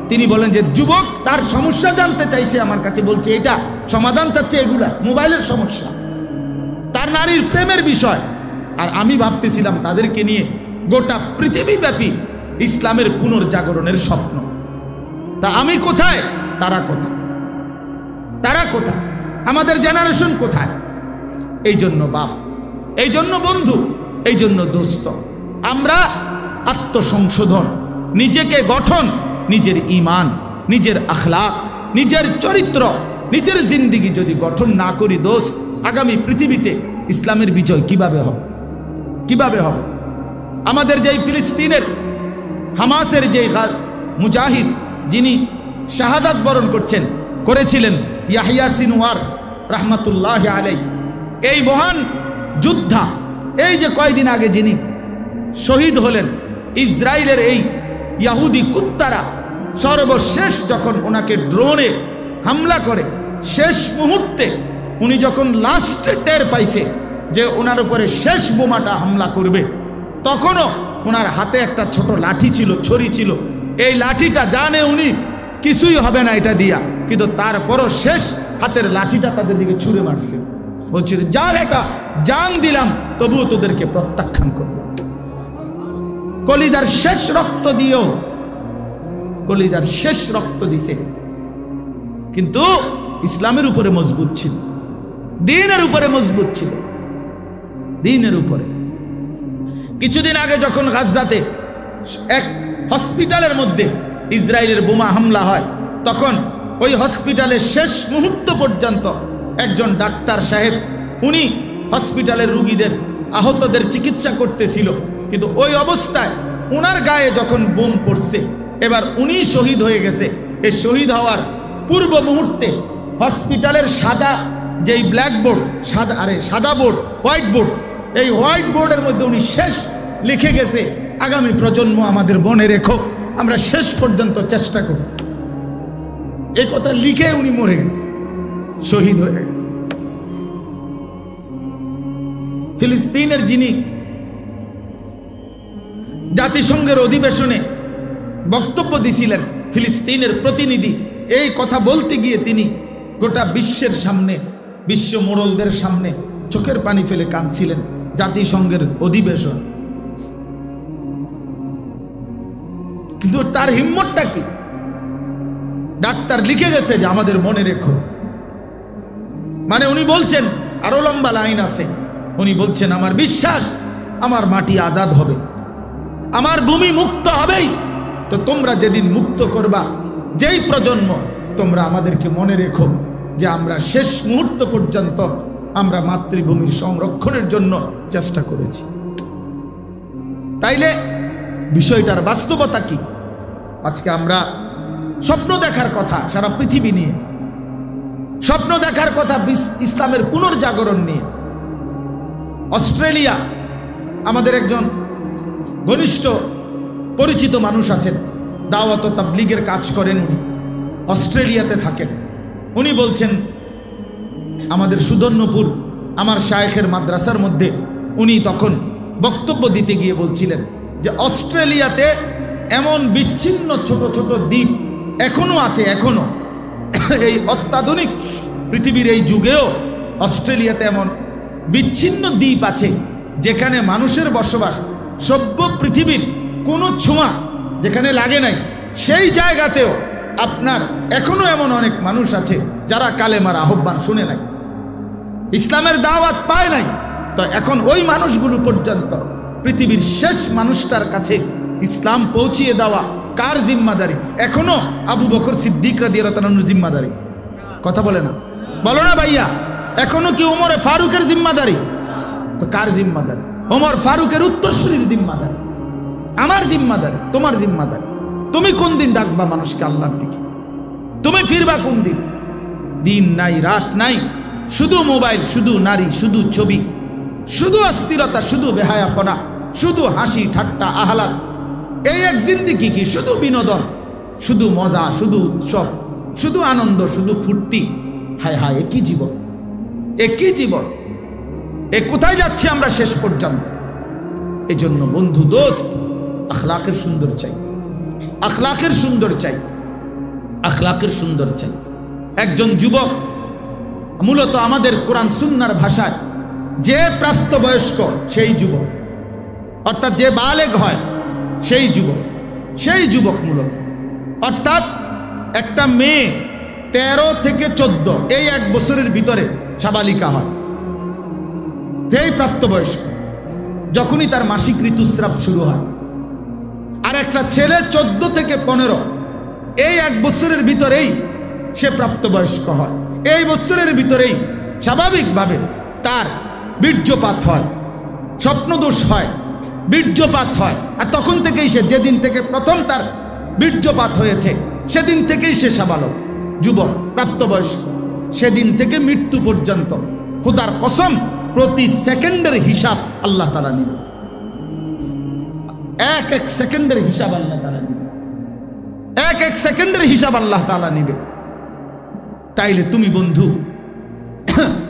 তিনি বলেন যে যুবক তার সমস্যা জানতে চাইছে, আমার কাছে বলছে এটা সমাধান চাচ্ছে, এগুলা মোবাইলের সমস্যা, তার নারীর প্রেমের বিষয়। আর আমি ভাবতেছিলাম তাদেরকে নিয়ে গোটা পৃথিবীব্যাপী ইসলামের পুনর্জাগরণের স্বপ্ন। তা আমি কোথায়, তারা কোথায়? তারা কোথায়? আমাদের জেনারেশন কোথায়? এই জন্য বাপ, এই জন্য বন্ধু, এই জন্য দোস্ত, আমরা আত্মসংশোধন, নিজেকে গঠন, নিজের ঈমান, নিজের আখলাক, নিজের চরিত্র, নিজের জিন্দেগি যদি গঠন না করি দোস্ত, আগামী পৃথিবীতে ইসলামের বিজয় কিভাবে হবে? কিভাবে হবে? আমাদের যেই ফিলিস্তিনের হামাসের যে মুজাহিদ, যিনি শাহাদাত বরণ করেছিলেন ইয়াহিয়া সিনওয়ার রাহমাতুল্লাহি আলাইহি, এই মহান যোদ্ধা, এই যে কয়দিন আগে যিনি শহীদ হলেন, ইসরায়েলের এই ইহুদি কুত্তারা সর্বশেষ যখন ওনাকে ড্রোনে হামলা করে, শেষ মুহূর্তে উনি যখন লাস্টে টের পাইছে যে ওনার উপরে শেষ বোমাটা হামলা করবে, তখনও ওনার হাতে একটা ছোট লাঠি ছিল, ছড়ি ছিল। এই লাঠিটা জানে উনি কিছুই হবে না এটা দিয়া, কিন্তু তারপরও শেষ হাতের লাঠিটা তাদের দিকে ছুঁড়ে মারছে, বলছিল যা এটা জান দিলাম, তবুও তোদেরকে প্রত্যাখ্যান করব। কলিজার শেষ রক্ত দিও, কলিজার শেষ রক্ত দিছে, কিন্তু ইসলামের উপরে মজবুত ছিল, দ্বীনের উপরে মজবুত ছিল, দ্বীনের উপরে। কিছুদিন আগে যখন গাজাতে এক হসপিটালের মধ্যে ইসরায়েলের বোমা হামলা হয়, তখন ওই হসপিটালের শেষ মুহূর্ত পর্যন্ত একজন ডাক্তার সাহেব উনি হসপিটালের রোগীদের আহতদের চিকিৎসা করতেছিল, কিন্তু ওই অবস্থায় ওনার গায়ে যখন বোম পড়ছে, এবার উনি শহীদ হয়ে গেছে। এই শহীদ হওয়ার পূর্ব মুহূর্তে হসপিটালের সাদা যেই ব্ল্যাকবোর্ড, সাদা বোর্ড, হোয়াইট বোর্ড, এই হোয়াইট বোর্ডের মধ্যে উনি শেষ লিখে গেছে, আগামী প্রজন্ম আমাদের মনে রেখো, আমরা শেষ পর্যন্ত চেষ্টা করছি। এই কথা লিখে উনি মরে গেছে, শহীদ হয়ে গেছে। ফিলিস্তিনের যিনি জাতিসংঘের অধিবেশনে বক্তব্য দিছিলেন, ফিলিস্তিনের প্রতিনিধি, এই কথা বলতে গিয়ে তিনি গোটা বিশ্বের সামনে, বিশ্ব মোড়লদের সামনে চোখের পানি ফেলে কাঁদছিলেন। জাতিসংঘের অধিবেশন, কিন্তু তার হিম্মতটা কি? ডাক্তার লিখে গেছে যে আমাদের মনে রেখো, মানে উনি বলছেন, আরো লম্বা লাইন আছে, উনি বলছেন আমার বিশ্বাস আমার মাটি আজাদ হবে, আমার ভূমি মুক্ত হবেই। তো তোমরা যেদিন মুক্ত করবা, যেই প্রজন্ম, তোমরা আমাদেরকে মনে রেখো যে আমরা শেষ মুহূর্ত পর্যন্ত আমরা মাতৃভূমির সংরক্ষণের জন্য চেষ্টা করেছি। তাইলে বিষয়টার বাস্তবতা কি? আজকে আমরা স্বপ্ন দেখার কথা সারা পৃথিবী নিয়ে, স্বপ্ন দেখার কথা ইসলামের পুনর্জাগরণ নিয়ে। অস্ট্রেলিয়া, আমাদের একজন ঘনিষ্ঠ পরিচিত মানুষ আছেন, দাওয়াত ও তাবলীগের কাজ করেন, উনি অস্ট্রেলিয়াতে থাকেন। উনি বলছেন আমাদের সুদর্ণপুর আমার শায়েখের মাদ্রাসার মধ্যে উনি তখন বক্তব্য দিতে গিয়ে বলছিলেন যে অস্ট্রেলিয়াতে এমন বিচ্ছিন্ন ছোট ছোট দ্বীপ এখনো আছে, এখনো এই অত্যাধুনিক পৃথিবীর এই যুগেও অস্ট্রেলিয়াতে এমন বিচ্ছিন্ন দ্বীপ আছে যেখানে মানুষের বসবাস সভ্য পৃথিবীর কোনো ছোঁয়া যেখানে লাগে নাই, সেই জায়গাতেও আপনার এখনো এমন অনেক মানুষ আছে যারা কালেমার আহ্বান শুনে নাই, ইসলামের দাওয়াত পায় নাই। তো এখন ওই মানুষগুলো পর্যন্ত, পৃথিবীর শেষ মানুষটার কাছে ইসলাম পৌঁছিয়ে দেওয়া কার জিম্মাদারি? এখনো আবু বকর সিদ্দিক রাদিয়াল্লাহু তাআলার জিম্মাদারি। কথা বলে না, বলো না ভাইয়া, এখনো কি ওমরে ফারুকের জিম্মাদারি? তো কার জিম্মাদারি? ওমর ফারুকের উত্তরসূরির জিম্মাদারি, আমার জিম্মাদারি, তোমার জিম্মাদারি। তুমি কোন দিন ডাকবা মানুষকে আল্লাহর দিকে? তুমি ফিরবা কোন দিন? দিন নাই, রাত নাই, শুধু মোবাইল, শুধু নারী, শুধু ছবি, শুধু অস্থিরতা, শুধু বেহায়াপনা, শুধু হাসি ঠাট্টা আহ্লাদ। এই এক জিন্দেগি কি? শুধু বিনোদন, শুধু মজা, শুধু উৎসব, শুধু আনন্দ, শুধু ফুর্তি। হায় হায়, একই জীবন, একই জীবন। এ কোথায় যাচ্ছি আমরা শেষ পর্যন্ত? এই জন্য বন্ধু, দোস্ত, আখলাকের সুন্দর চাই, আখলাকের সুন্দর চাই, আখলাকের সুন্দর চাই। একজন যুবক, মূলত আমাদের কোরআন সুন্নাহর ভাষায় যে প্রাপ্তবয়স্ক সেই যুবক, অর্থাৎ যে বালেগ হয় সেই যুবক, সেই যুবক মূলত, অর্থাৎ একটা মেয়ে 13 থেকে 14 এই 1 বছরের ভিতরে সাবালিকা হয়, সেই প্রাপ্তবয়স্ক, যখনই তার মাসিক ঋতুস্রাব শুরু হয়। আর একটা ছেলে 14 থেকে 15 এই 1 বছরের ভিতরেই সে প্রাপ্তবয়স্ক হয়। এই বছরের ভিতরেই স্বাভাবিকভাবে তার বীর্যপাত হয়, স্বপ্নদোষ হয়, বীর্যপাত হয়। আর তখন থেকেই সে, যেদিন থেকে প্রথম তার বীর্যপাত হয়েছে সেদিন থেকেই সে সাবালক, যুবক, প্রাপ্তবয়স্ক। সেদিন থেকে মৃত্যু পর্যন্ত খোদার কসম প্রতি সেকেন্ডের হিসাব আল্লাহ তাআলা নেবেন, এক এক সেকেন্ডের হিসাব আল্লাহ তাআলা নেবেন, এক এক সেকেন্ডের হিসাব আল্লাহ তাআলা নেবে। তাইলে তুমি বন্ধু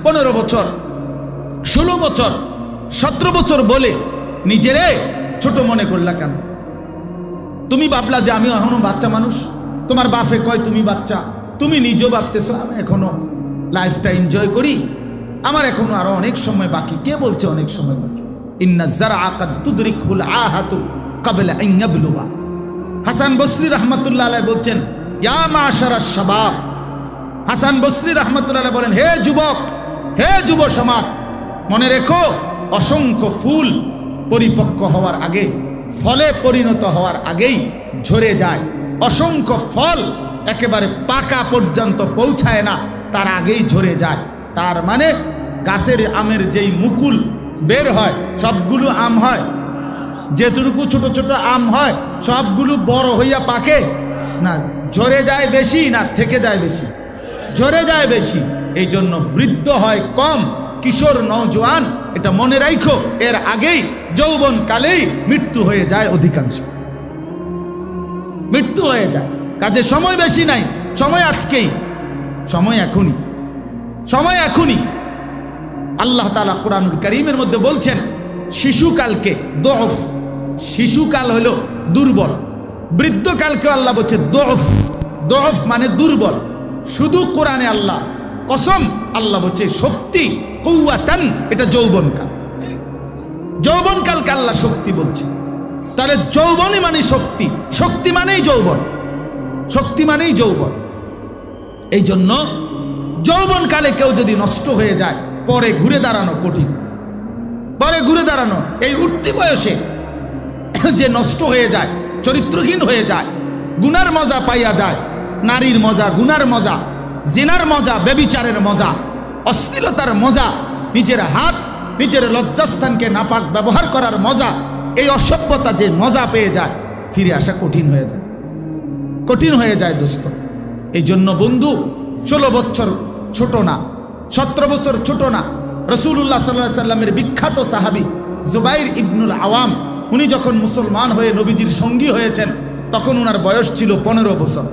15 বছর, 16 বছর, 17 বছর বলে নিজেরে ছোট মনে করলা কেন? তুমি ভাবলা যে আমি এখনো বাচ্চা মানুষ, তোমার বাপে কয় তুমি বাচ্চা, তুমি নিজেও ভাবতেছো আমি এখনো লাইফটা এনজয় করি, আমার এখনো আরো অনেক সময় বাকি। কে বলছে অনেক সময় বাকি? ইন্না যারআ কাদ তুদরিকুল আহাতু ক্বাবলা আন ইয়াবলুগা। হাসান বসরি রাহমাতুল্লাহ আলাইহি বলছেন, ইয়া মাশারাশ শাবাব। হাসান বসরি রাহমাতুল্লাহ আলাইহি বলেন, হে যুবক, হে যুব সমাজ, মনে রেখো অসংখ্য ফুল পরিপক্ক হওয়ার আগে, ফলে পরিণত হওয়ার আগেই ঝরে যায়। অসংখ্য ফল একেবারে পাকা পর্যন্ত পৌঁছায় না, তার আগেই ঝরে যায়। তার মানে গাছের আমের যেই মুকুল বের হয় সবগুলো আম হয়? যেটুকু ছোট ছোট আম হয় সবগুলো বড় হইয়া পাকে না, ঝরে যায় বেশি না থেকে যায় বেশি? ঝরে যায় বেশি। এই জন্য বৃদ্ধ হয় কম, কিশোর নওজোয়ান এটা মনে রাখো, এর আগেই যৌবন কালেই মৃত্যু হয়ে যায়, অধিকাংশ মৃত্যু হয়ে যায়। কাজে সময় বেশি নাই, সময় আজকেই, সময় এখনই, সময় এখনই। আল্লাহ তাআলা কুরআনুল কারীমের মধ্যে বলছেন শিশুকালকে দফ, শিশুকাল হলো দুর্বল, বৃদ্ধকালকে আল্লাহ বলছে দফ, দফ মানে দুর্বল। শুধু কোরআনে আল্লাহ কসম, আল্লাহ বলছে শক্তি কুওয়াতান, এটা যৌবনকাল, যৌবনকালকে আল্লাহ শক্তি বলছে। তাহলে যৌবনই মানে শক্তি, শক্তি মানেই যৌবন, শক্তি মানেই যৌবন। এই জন্য যৌবনকালে কেউ যদি নষ্ট হয়ে যায় পরে ঘুরে দাঁড়ানো কঠিন, পরে ঘুরে দাঁড়ানো। এই উঠতি বয়সে যে নষ্ট হয়ে যায়, চরিত্রহীন হয়ে যায়, গুনার মজা পাইয়া যায়, নারীর মজা, গুনার মজা, জিনার মজা, ব্যভিচারের মজা, অশ্লীলতার মজা, নিজের হাত নিজের লজ্জাস্থানকে নাপাক ব্যবহার করার মজা, এই অসভ্যতা যে মজা পেয়ে যায় ফিরে আসা কঠিন হয়ে যায়, কঠিন হয়ে যায় দোস্ত। এই জন্য বন্ধু 16 বছর ছোট না, 17 বছর ছোট না। রাসূলুল্লাহ সাল্লাল্লাহু আলাইহি সাল্লামের বিখ্যাত সাহাবী জুবাইর ইবনুল আওয়াম, উনি যখন মুসলমান হয়ে নবীজির সঙ্গী হয়েছেন তখন ওনার বয়স ছিল 15 বছর।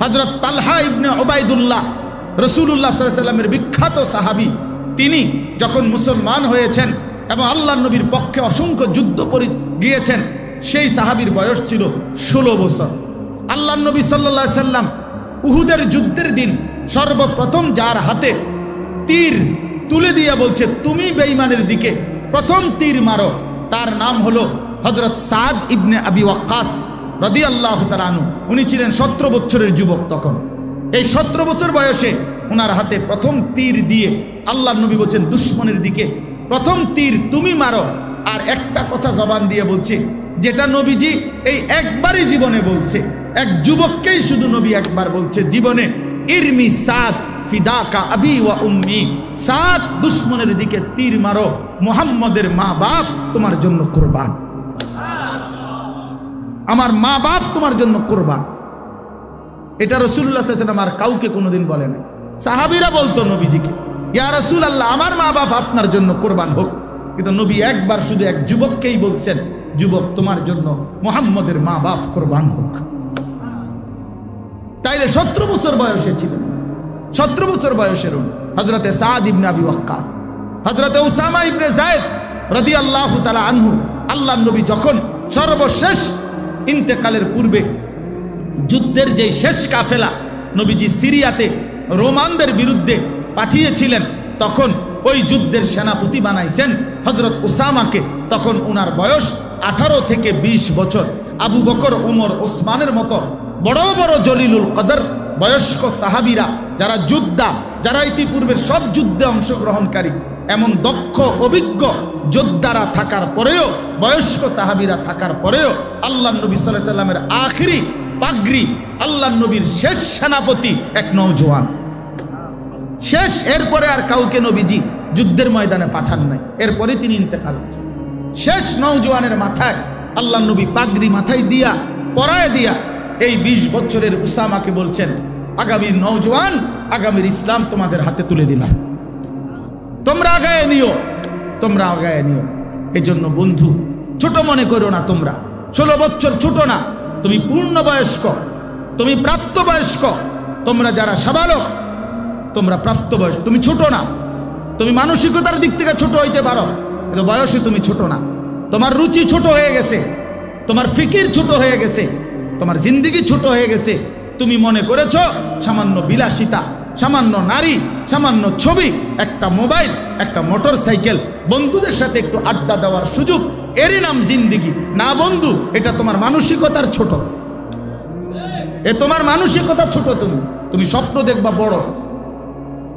হযরত তালহা ইবনে উবাইদুল্লাহ, রাসূলুল্লাহ সাল্লাল্লাহু আলাইহি সাল্লামের বিখ্যাত সাহাবী, তিনি যখন মুসলমান হয়েছেন এবং আল্লাহর নবীর পক্ষে অসংখ্য যুদ্ধ করে গিয়েছেন, সেই সাহাবীর বয়স ছিল 16 বছর। আল্লাহর নবী সাল্লাল্লাহু আলাইহি সাল্লাম উহুদের যুদ্ধের দিন সর্বপ্রথম যার হাতে তীর তুলে দিয়ে বলছে তুমি বেঈমানের দিকে প্রথম তীর মারো, তার নাম হলো হযরত সাদ ইবনে আবি ওয়াক্কাস রাদিয়াল্লাহু তাআলা আনহু। উনি ছিলেন 17 বছরের যুবক তখন। এই 17 বছর বয়সে ওনার হাতে প্রথম তীর দিয়ে আল্লাহর নবী বলছেন দুশমনের দিকে প্রথম তীর তুমি মারো। আর একটা কথা জবান দিয়ে বলছে যেটা নবীজি এই একবারই জীবনে বলছে, এক যুবককেই শুধু নবী একবার বলছে জীবনে, ইরমি সাদ ফিদাকা আবি ওয়া উম্মি, সাদ দুশমনের দিকে তীর মারো, মুহাম্মদের মা বাপ তোমার জন্য কুরবান, আমার মা বাপ তোমার জন্য কুরবান। এটা রাসূলুল্লাহ সাল্লাল্লাহু আলাইহি ওয়াসাল্লাম আর কাউকে কোনোদিন বলে না। সাহাবীরা বলতো নবীজিকে ইয়া রাসূলুল্লাহ আমার মা বাপ আপনার জন্য কুরবান হোক, কিন্তু নবী একবার শুধু এক যুবককেই বলছেন যুবক তোমার জন্য মুহাম্মদের মা বাপ কুরবান হোক। তাইলে 17 বছর বয়সে ছিলেন, 17 বছর বয়সের হযরতে সাদ ইবনে আবি ওয়াক্কাস, হযরতে উসামা ইবনে যায়েদ রাদিয়াল্লাহু তাআলা আনহু। আল্লাহর নবী যখন সর্বশেষ ইন্তেকালের পূর্বে যুদ্ধের যে শেষ কাফেলা নবীজি সিরিয়াতে রোমানদের বিরুদ্ধে পাঠিয়েছিলেন, তখন ওই যুদ্ধের সেনাপতি বানাইছেন হযরত উসামাকে। তখন ওনার বয়স 18 থেকে 20 বছর। আবু বকর, ওমর, ওসমানের মতো বড় বড় জলিলুল কদর বয়স্ক সাহাবীরা, যারা যোদ্ধা, যারা ইতিপূর্বের সব যুদ্ধে অংশগ্রহণকারী, এমন দক্ষ অভিজ্ঞ যোদ্ধারা থাকার পরেও, বয়স্ক সাহাবীরা থাকার পরেও আল্লাহর নবী সাল্লাল্লাহু আলাইহি সাল্লামের আখিরি পাগড়ি, আল্লাহর নবীর শেষ সেনাপতি এক নওজোয়ান, শেষ। এরপরে আর কাউকে নবীজি যুদ্ধের ময়দানে পাঠান নাই, এরপরে তিনি ইন্তেকাল করেছেন। শেষ নওজোয়ানের মাথায় আল্লাহর নবী পাগড়ি মাথায় দিয়া পরায় দিয়া এই 20 বছরের উসামাকে বলছেন আগামীর নওজোয়ান, আগামীর ইসলাম তোমাদের হাতে তুলে দিলাম, তোমরা আগায় নিও, তোমরা আগায় নিও। এই জন্য বন্ধু ছোট মনে করো না, তোমরা 16 বছর ছোট না, তুমি পূর্ণ বয়স্ক, তুমি প্রাপ্তবয়স্ক, তোমরা যারা সাবালক তোমরা প্রাপ্তবয়স্ক, তুমি ছোট না। তুমি মানসিকতার দিক থেকে ছোট হইতে পারো, কিন্তু বয়সে তুমি ছোট না। তোমার রুচি ছোট হয়ে গেছে, তোমার ফিকির ছোট হয়ে গেছে, তোমার জিন্দেগি ছোট হয়ে গেছে। তুমি মনে করেছো সামান্য বিলাসিতা, সামান্য নারী, সামান্য ছবি, একটা মোবাইল, একটা মোটর সাইকেল, বন্ধুদের সাথে একটু আড্ডা দেওয়ার সুযোগ, এরই নাম জিন্দেগি। না বন্ধু, এটা তোমার মানসিকতার ছোট, এ তোমার মানসিকতা ছোট। তুমি স্বপ্ন দেখবা বড়,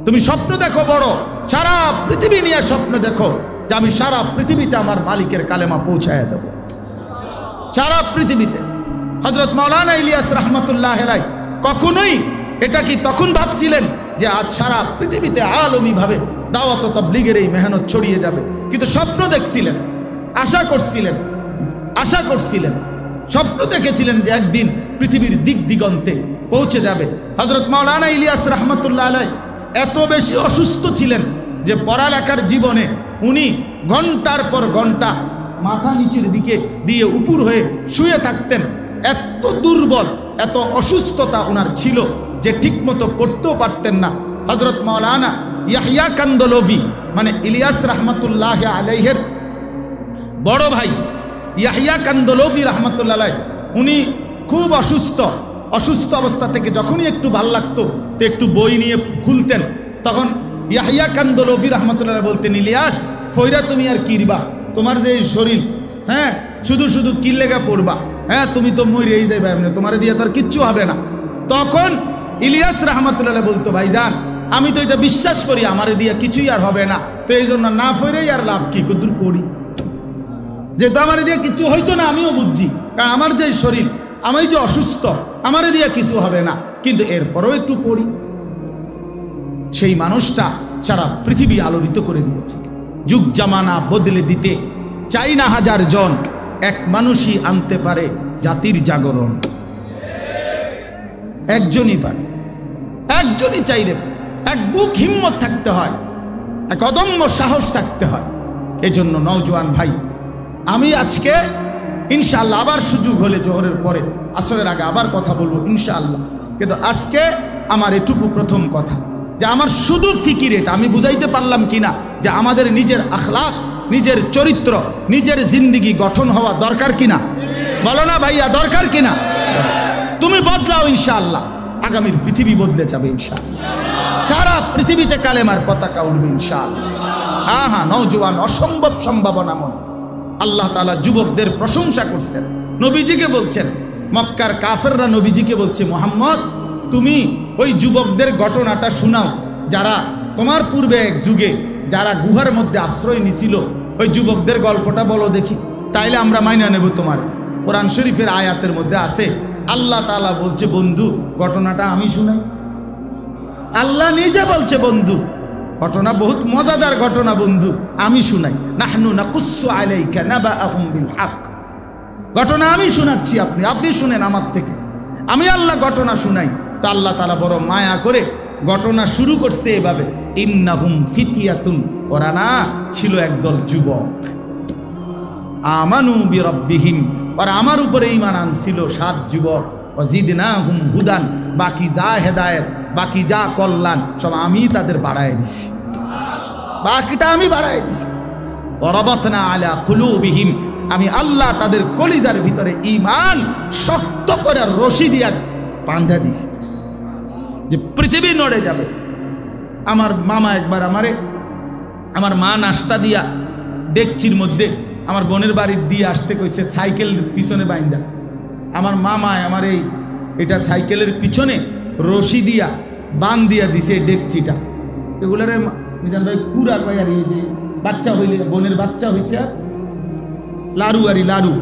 তুমি স্বপ্ন দেখো বড়, সারা পৃথিবী নিয়ে স্বপ্ন দেখো যে আমি সারা পৃথিবীতে আমার মালিকের কালেমা পৌঁছায় দেব, সারা পৃথিবীতে। হযরত মাওলানা ইলিয়াস রাহমাতুল্লাহ আলাইহি কখনোই এটা কি তখন ভাবছিলেন যে আজ সারা পৃথিবীতে আলমীভাবে দাওয়াত ও তাবলীগের এই মেহনত ছড়িয়ে যাবে? কিন্তু স্বপ্ন দেখছিলেন, আশা করছিলেন, স্বপ্ন দেখেছিলেন যে একদিন পৃথিবীর দিক দিগন্তে পৌঁছে যাবে। হযরত মাওলানা ইলিয়াস রাহমাতুল্লাহ আলাইহি এত বেশি অসুস্থ ছিলেন যে পড়ালেখার জীবনে উনি ঘন্টার পর ঘন্টা মাথা নিচের দিকে দিয়ে উপর হয়ে শুয়ে থাকতেন। এত দুর্বল, এত অসুস্থতা ওনার ছিল যে ঠিকমতো পড়তেও পারতেন না। হযরত মাওলানা ইয়াহইয়া কান্দলভি মানে ইলিয়াস রাহমাতুল্লাহ আলাইহির বড় ভাই ইয়াহইয়া কান্দলভি রাহমাতুল্লাহ আলাইহি, উনি খুব অসুস্থ অবস্থা থেকে যখনই একটু ভাল লাগতো তো একটু বই নিয়ে খুলতেন। তখন ইয়াহইয়া কান্দলভি রাহমাতুল্লাহ বলতেন, ইলিয়াস ফইরা তুমি আর কিরবা, তোমার যে শরীর, হ্যাঁ শুধু শুধু কি লেগা পড়বা, হ্যাঁ তুমি তো মরেই যাইবা, এমনি তোমার দিয়ে তার কিচ্ছু হবে না। তখন ইলিয়াস রাহমাতুল্লাহ বলতো, ভাইজান আমি তো এটা বিশ্বাস করি আমারে দিয়া কিছুই আর হবে না, তো এই জন্য না ফইরেই আর লাভ কি, কদ্দুর পড়ি, যেহেতু আমারে দিয়ে কিছু হইতো না আমিও বুঝছি, কারণ আমার যে শরীর, আমি যে অসুস্থ, আমারে দিয়ে কিছু হবে না, কিন্তু এরপরও একটু পড়ি। সেই মানুষটা সারা পৃথিবী আলোড়িত করে দিয়েছে। যুগ জামানা বদলে দিতে চাই না হাজার জন, এক মানুষই আনতে পারে জাতির জাগরণ। একজনই পারে, একজনই চাইলে, এক বুক হিম্মত থাকতে হয়, এক অদম্য সাহস থাকতে হয়। এজন্য নওজোয়ান ভাই, আমি আজকে ইনশাআল্লাহ আবার সুযোগ হলে জোহরের পরে আসরের আগে আবার কথা বলবো ইনশাআল্লাহ, কিন্তু আজকে আমার এটুকু প্রথম কথা যে আমার শুধু ফিকির এটা, আমি বুঝাইতে পারলাম কিনা যে আমাদের নিজের আখলাক, নিজের চরিত্র, নিজের জিন্দিগি গঠন হওয়া দরকার কিনা? বলো না ভাইয়া, দরকার কিনা? তুমি বদলাও ইনশাআল্লাহ, আগামীর পৃথিবী বদলে যাবে ইনশাআল্লাহ, সারা পৃথিবীতে কালেমার পতাকা উঠবে ইনশাআল্লাহ। হ্যাঁ, নওজোয়ান অসম্ভব সম্ভাবনাময়। আল্লাহ তাআলা যুবকদের প্রশংসা করছেন, নবীজিকে বলছেন, মক্কার কাফেররা নবীজিকে বলছে, মুহাম্মদ তুমি ওই যুবকদের ঘটনাটা শোনাও, যারা তোমার পূর্বে এক যুগে যারা গুহার মধ্যে আশ্রয় নিছিল, ওই যুবকদের গল্পটা বলো দেখি, তাইলে আমরা মাইনা নেব তোমার। কোরআন শরীফের আয়াতের মধ্যে আছে, আল্লাহ তাআলা বলছে, বন্ধু ঘটনাটা আমি শুনাই। আল্লাহ নিজে বলছে, বন্ধু ঘটনা বহুত মজাদার ঘটনা, বন্ধু আমি শুনাই। নাহনু নাকুসসু আলাইকা নাবাআহুম বিল হক, ঘটনা আমি শোনাচ্ছি, আপনি শুনেন আমার থেকে, আমি আল্লাহ ঘটনা শুনাই। তো আল্লাহ তাআলা বড় মায়া করে ঘটনা শুরু করছে এভাবে, ইন্নাহুম ফিতিয়াতুন, ওরা না ছিল একদল যুবক, আমানু বিরাব্বিহিম, ওরা আমার উপরে ঈমান আনছিল, 7 যুবক, ওয়াজিদনাহুম হুদান, বাকি যা হেদায়েত, বাকি যা কল্যাণ সব আমি তাদের বাড়ায় দিছি, বাকিটা আমি বাড়ায় দিছি। ওয়ারাবাতনা আলা কুলুবিহিম, আমি আল্লাহ তাদের কলিজার ভিতরে ঈমান শক্ত করে রশি দিয়া বাঁধা দিছি যে পৃথিবী নড়ে যাবে। আমার মামা একবার আমার মা নাস্তা দিয়া ডেকচির মধ্যে আমার বোনের বাড়ির দিয়ে আসতে কইছে, সাইকেল পিছনে বাইন্দা। আমার মামায় আমার এটা সাইকেলের পিছনে রশি দিয়া বান দিয়া দিছে ডেকচিটা। এগুলারে মিজান ভাই কুড়া কয়, আর এই যে বাচ্চা হইলে, বোনের বাচ্চা হইছে, আর লাড়ু লাড়ু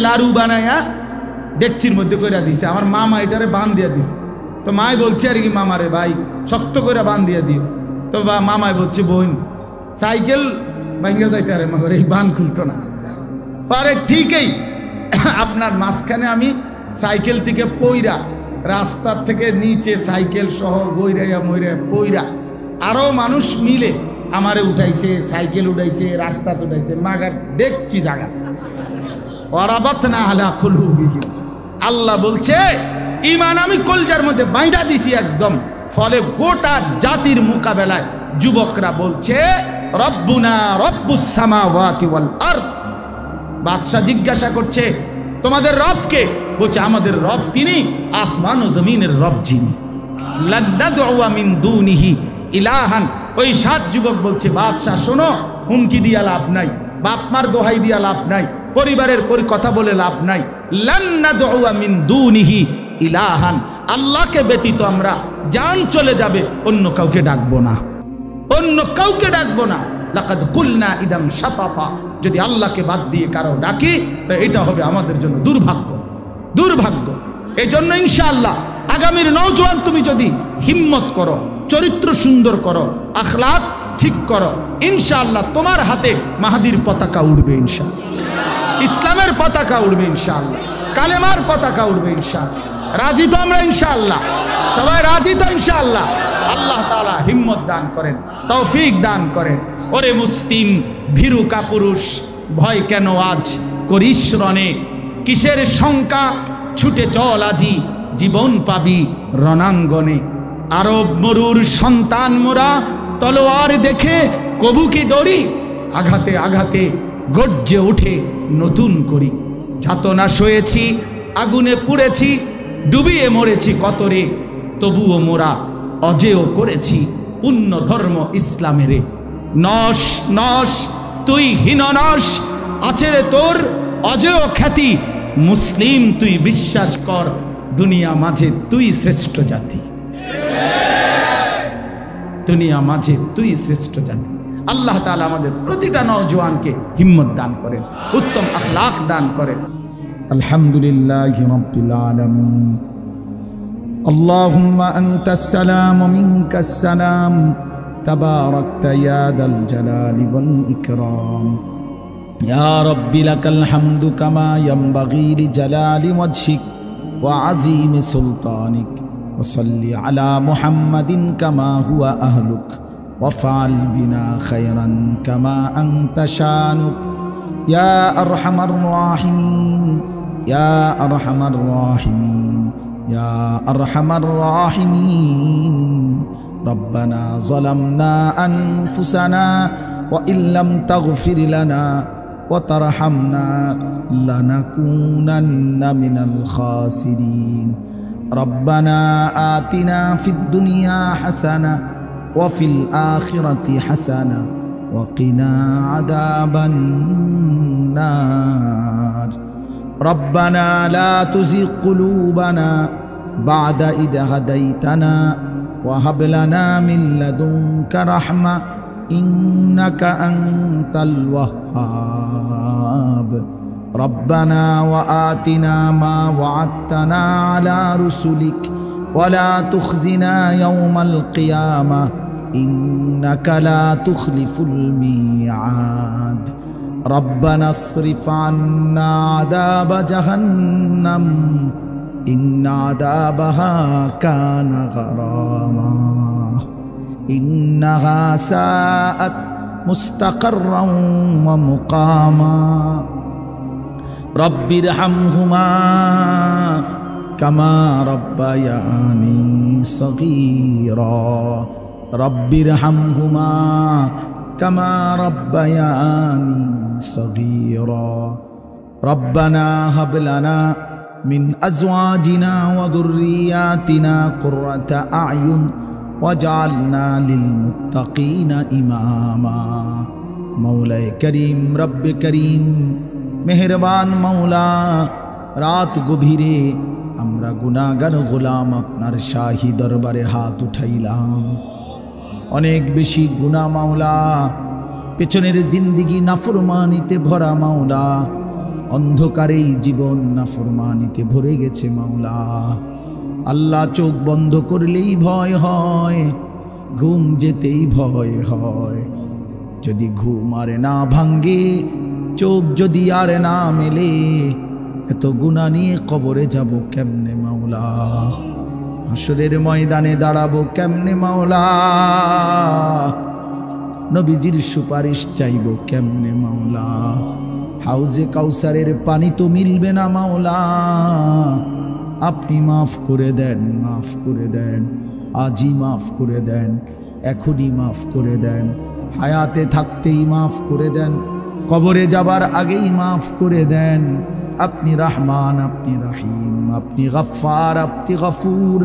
লাড়ু বানায়া ডেকচির মধ্যে কইরা দিছে। আমার মামা এটারে বান দিয়া দিছে। তো মায় বলছে আর কি, মামারে ভাই শক্ত করে বান দিয়া দিও। তো মামায় বলছে, বোন সাইকেল ভাঙ্গা যাইতে আরে মাগর এই বান খুলতো না পারে, ঠিকই আপনার মাঝখানে আমি সাইকেল থেকে পইরা, রাস্তার থেকে নিচে সাইকেল সহ বইরাইয়া পইরা, আরো মানুষ মিলে আমারে উঠাইছে, সাইকেল উঠাইছে, রাস্তা উঠাইছে, মাগার দেখছি জায়গা। ওয়ারাবাতনা আলা কুলুবিহিম, আল্লাহ বলছে ঈমান আমি কলজার মধ্যে বাইন্ধা দিছি একদম। ফলে গোটা জাতির মোকাবেলায় যুবকরা বলছে, রব্বুনা রব্বুস সামাওয়াতি ওয়াল আরদ। বাদশা জিজ্ঞাসা করছে, তোমাদের রব কে? বলছে, আমাদের রব তিনি আসমান ও জমিনের রব যিনি। লান্নাদউ মিন দুনিহি ইলাহান। ওই 7 যুবক বলছে, বাদশাহ শোনো, হুমকি দিয়া লাভ নাই, বাপ মার দোহাই দিয়া লাভ নাই, পরিবারের কথা বলে লাভ নাই। লান্নাদউ মিন দুনিহি ইলাহান, আল্লাহকে ব্যতীত আমরা জান চলে যাবে, অন্য কাউকে ডাকবো না, অন্য কাউকে ডাকবো না। লাকাদ কুলনা ইদাম শাতাতা, যদি আল্লাহকে বাদ দিয়ে কারো ডাকি তো এটা হবে আমাদের জন্য দুর্ভাগ্য। এই জন্য ইনশাআল্লাহ আগামীর নওজোয়ান তুমি যদি হিম্মত করো, চরিত্র সুন্দর করো, আখলাক ঠিক করো, ইনশাআল্লাহ তোমার হাতে মাহাদির পতাকা উড়বে, ইনশাআল্লাহ ইসলামের পতাকা উড়বে, ইনশাআল্লাহ কালেমার পতাকা উড়বে, ইনশাআল্লাহ। রাজি তো আমরা ইনশাআল্লাহ? সবাই রাজি তো ইনশাআল্লাহ? আল্লাহ তাআলা হিম্মত দান করেন, তৌফিক দান করেন। ওরে মুসলিম ভীরু কাপুরুষ, ভয় কেন আজ করিস রণে, কিসের শঙ্কা ছুটে চল আজি, জীবন পাবি রণাঙ্গনে। আরব মরুর সন্তান মোরা, তলোয়ার দেখে কবু কি ডরি, আঘাতে আঘাতে গর্জে উঠে নতুন করি। যাতনা সয়েছি, আগুনে পুড়েছি, ডুবিয়ে মরেছি কতরে, তবুও মোরা অজেয় করেছি পুণ্য ধর্ম ইসলামেরে। নস নস তুই হীন নস, আছে রে তোর অজেয় খ্যাতি, মুসলিম তুই বিশ্বাস কর, দুনিয়া মাঝে তুই শ্রেষ্ঠ জাতি, দুনিয়া মাঝে তুই শ্রেষ্ঠ জাতি। আল্লাহ তাআলা আমাদের প্রতিটা নওজোয়ানকে হিম্মত দান করেন, উত্তম আখলাক দান করেন। আলহামদুলিল্লাহি রাব্বিল আলামিন। আল্লাহুম্মা আনতাস সালাম ওয়া মিনকাস সালাম, তাবারাকতা ইয়া দাল জালালি ওয়াল ইকরাম। ইয়া রাব্বি লাকাল হামদু কামা ইয়ানবাগি লিজালালি ওয়াজহিক ওয়া আযীমি সুলতানিক। وصلي على محمد كما هو أهلك، وفعل بنا خيرا كما أنت شانك، يا أرحم الراحمين يا أرحم الراحمين يا أرحم الراحمين. ربنا ظلمنا أنفسنا وإن لم تغفر لنا وترحمنا لنكونن من الخاسرين. ربنا آتنا في الدنيا حسنة وفي الآخرة حسنة وقنا عذاب النار. ربنا لا تزغ قلوبنا بعد إذ هديتنا وهب لنا من لدنك رحمة إنك أنت الوهاب. ربنا وآتنا ما وعدتنا على رسلك ولا تخزنا يوم القيامة إنك لا تخلف الميعاد. ربنا اصرف عنا عذاب جهنم إن عذابها كان غراما إنها ساءت مستقرا ومقاما. رب ارحمهما كما ربياني صغيرا رب ارحمهما كما ربياني صغيرا. ربنا هب لنا من أزواجنا وذرياتنا قرة أعين واجعلنا للمتقين إماما. مولاي كريم رب كريم মেহেরবান মাওলা, রাত গভীরে আমরা গুনাহগার গোলাম আপনার শাহী দরবারে হাত উঠাইলাম। অনেক বেশি গুনাহ মাওলা, পেছনের জিন্দিগি নাফরমানিতে ভরা মাওলা, অন্ধকারেই জীবন নাফরমানিতে ভরে গেছে মাওলা। আল্লাহ চোখ বন্ধ করলেই ভয় হয়, ঘুম যেতেই ভয় হয়। যদি ঘুম আর না ভাঙ্গে, চোখ যদি আর না মেলে, এত গুনাহ নিয়ে কবরে যাব কেমনে মাওলা? হাসরের ময়দানে দাঁড়াবো কেমনে মাওলা? নবীজির সুপারিশ চাইব কেমনে মাওলা? হাউজে কাউসারের পানি তো মিলবে না মাওলা। আপনি মাফ করে দেন, মাফ করে দেন, আজই মাফ করে দেন, এখনই মাফ করে দেন, হায়াতে থাকতেই মাফ করে দেন, কবরে যাবার আগেই মাফ করে দেন। আপনি রহমান, আপনি রহিম, আপনি গফফার, আপনি গফুর,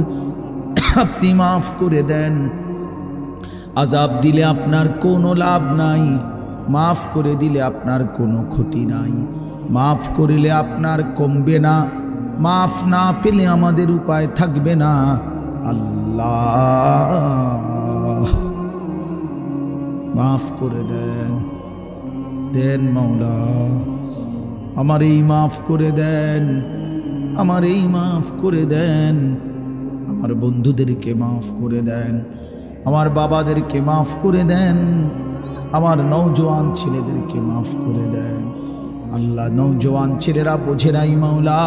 আপনি মাফ করে দেন। আযাব দিলে আপনার কোনো লাভ নাই, মাফ করে দিলে আপনার কোনো ক্ষতি নাই। মাফ করিলে আপনার কমবে না, মাফ না পেলে আমাদের উপায় থাকবে না। আল্লাহ মাফ করে দেন, দেন মাওলা, আমার এই মাফ করে দেন, আমার এই মাফ করে দেন। আমার বন্ধুদেরকে মাফ করে দেন, আমার বাবাদেরকে মাফ করে দেন, আমার নওজোয়ান ছেলেদেরকে মাফ করে দেন। আল্লাহ, নওজোয়ান ছেলেরা বোঝে নাই মাওলা,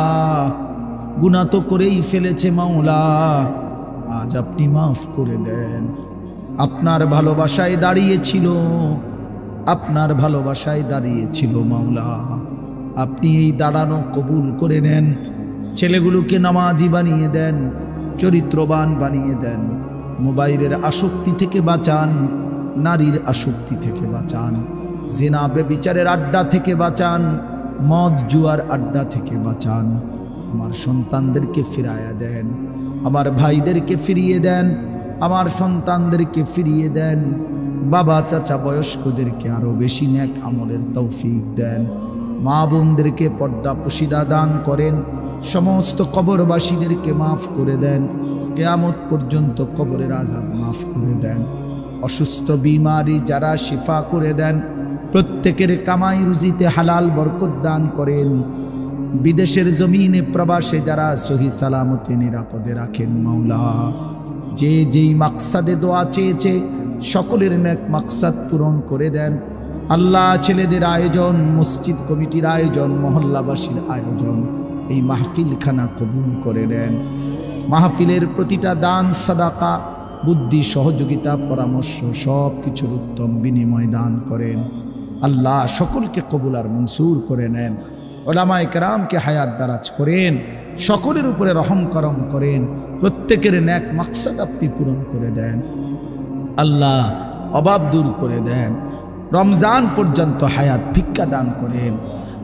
গুনাহ তো করেই ফেলেছে মাওলা, আজ আপনি মাফ করে দেন। আপনার ভালোবাসায় দাঁড়িয়েছিল, আপনার ভালোবাসায় দাঁড়িয়েছিল মাওলা, আপনি এই দাঁড়ানো কবুল করে নেন। ছেলেগুলোকে নামাজি বানিয়ে দেন, চরিত্রবান বানিয়ে দেন, মোবাইলের আসক্তি থেকে বাঁচান, নারীর আসক্তি থেকে বাঁচান, জিনা ব্যভিচারের আড্ডা থেকে বাঁচান, মদ জুয়ার আড্ডা থেকে বাঁচান। আমার সন্তানদেরকে ফিরাইয়া দেন, আমার ভাইদেরকে ফিরিয়ে দেন, আমার সন্তানদেরকে ফিরিয়ে দেন। বাবা চাচা বয়স্কদেরকে আরো বেশি নেক আমলের তৌফিক দেন। মা বোনদেরকে পর্দা পুশিদা দান করেন। সমস্ত কবরবাসীদেরকে মাফ করে দেন, কিয়ামত পর্যন্ত কবরের আযাব মাফ করে দেন। অসুস্থ বিমারি যারা শিফা করে দেন, প্রত্যেকের কামাই রুজিতে হালাল বরকত দান করেন। বিদেশের জমিনে প্রবাসে যারা সহি সালামতে নিরাপদে রাখেন মাওলা, যে যেই মাকসাদে দোয়া চেয়েছে সকলের নেক মাকসাদ পূরণ করে দেন। আল্লাহ, ছেলেদের আয়োজন, মসজিদ কমিটির আয়োজন, মহল্লাবাসীর আয়োজন, এই মাহফিলখানা কবুল করে নেন। মাহফিলের প্রতিটা দান, সাদাকা, বুদ্ধি, সহযোগিতা, পরামর্শ সব কিছুর উত্তম বিনিময় দান করেন। আল্লাহ, সকলকে কবুল আর মনসুর করে নেন। ওলামায়ে কেরামকে হায়াত দারাজ করেন, সকলের উপরে রহম করম করেন, প্রত্যেকের নেক মাকসাদ আপনি পূরণ করে দেন। আল্লাহ, অভাব দূর করে দেন। রমজান পর্যন্ত হায়াত ভিক্ষা দান করেন।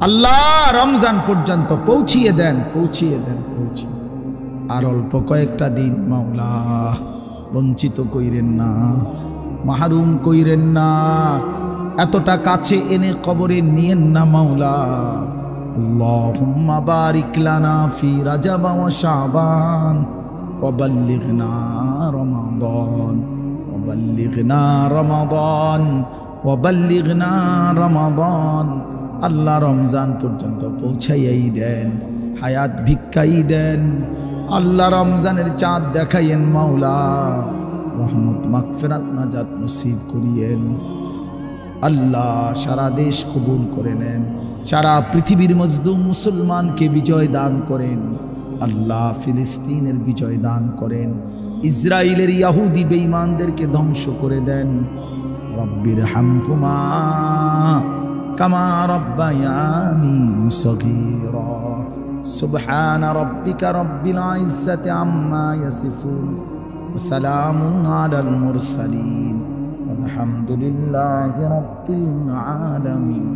আল্লাহ, রমজান পর্যন্ত পৌঁছিয়ে দেন, পৌঁছিয়ে দেন, পৌঁছিয়ে। আর অল্প কয়েকটা দিন মাওলা, বঞ্চিত কইরেন না, মাহরুম কইরেন না, এতটা কাছে এনে কবরে নিয়েন না মাওলা। আল্লাহুম্মা বারিক লানা ফি রাজাব ওয়া শাবান ওয়া বাল্লিগনা রমাদান ওয়া বাল্লিগনা রমাদান ওয়া বাল্লিগনা রমাদান। আল্লাহ, রমজান পর্যন্ত পৌঁছাইয়াই দেন, হায়াত ভিক্ষাই দেন। আল্লাহ, রমজানের চাঁদ দেখাইয়েন মাওলা, রহমত মাগফিরাত নাজাত নসিব করিয়েন। আল্লাহ, সারা দেশ কবুল করে নেন, সারা পৃথিবীর মজলুম মুসলমানকে বিজয় দান করেন। আল্লাহ, ফিলিস্তিনের বিজয় দান করেন, ইসরায়েলের ইহুদি বেঈমানদেরকে ধ্বংস করে দেন। রব্বির হামহুমা কামা রব্বায়ানি সগীরা। সুবহান রাব্বিকা রব্বিল ইজ্জাতি আম্মা ইয়াসিফুন ওয়া সালামুন আলাল মুরসালিন ওয়ালহামদুলিল্লাহি রাব্বিল আলামিন।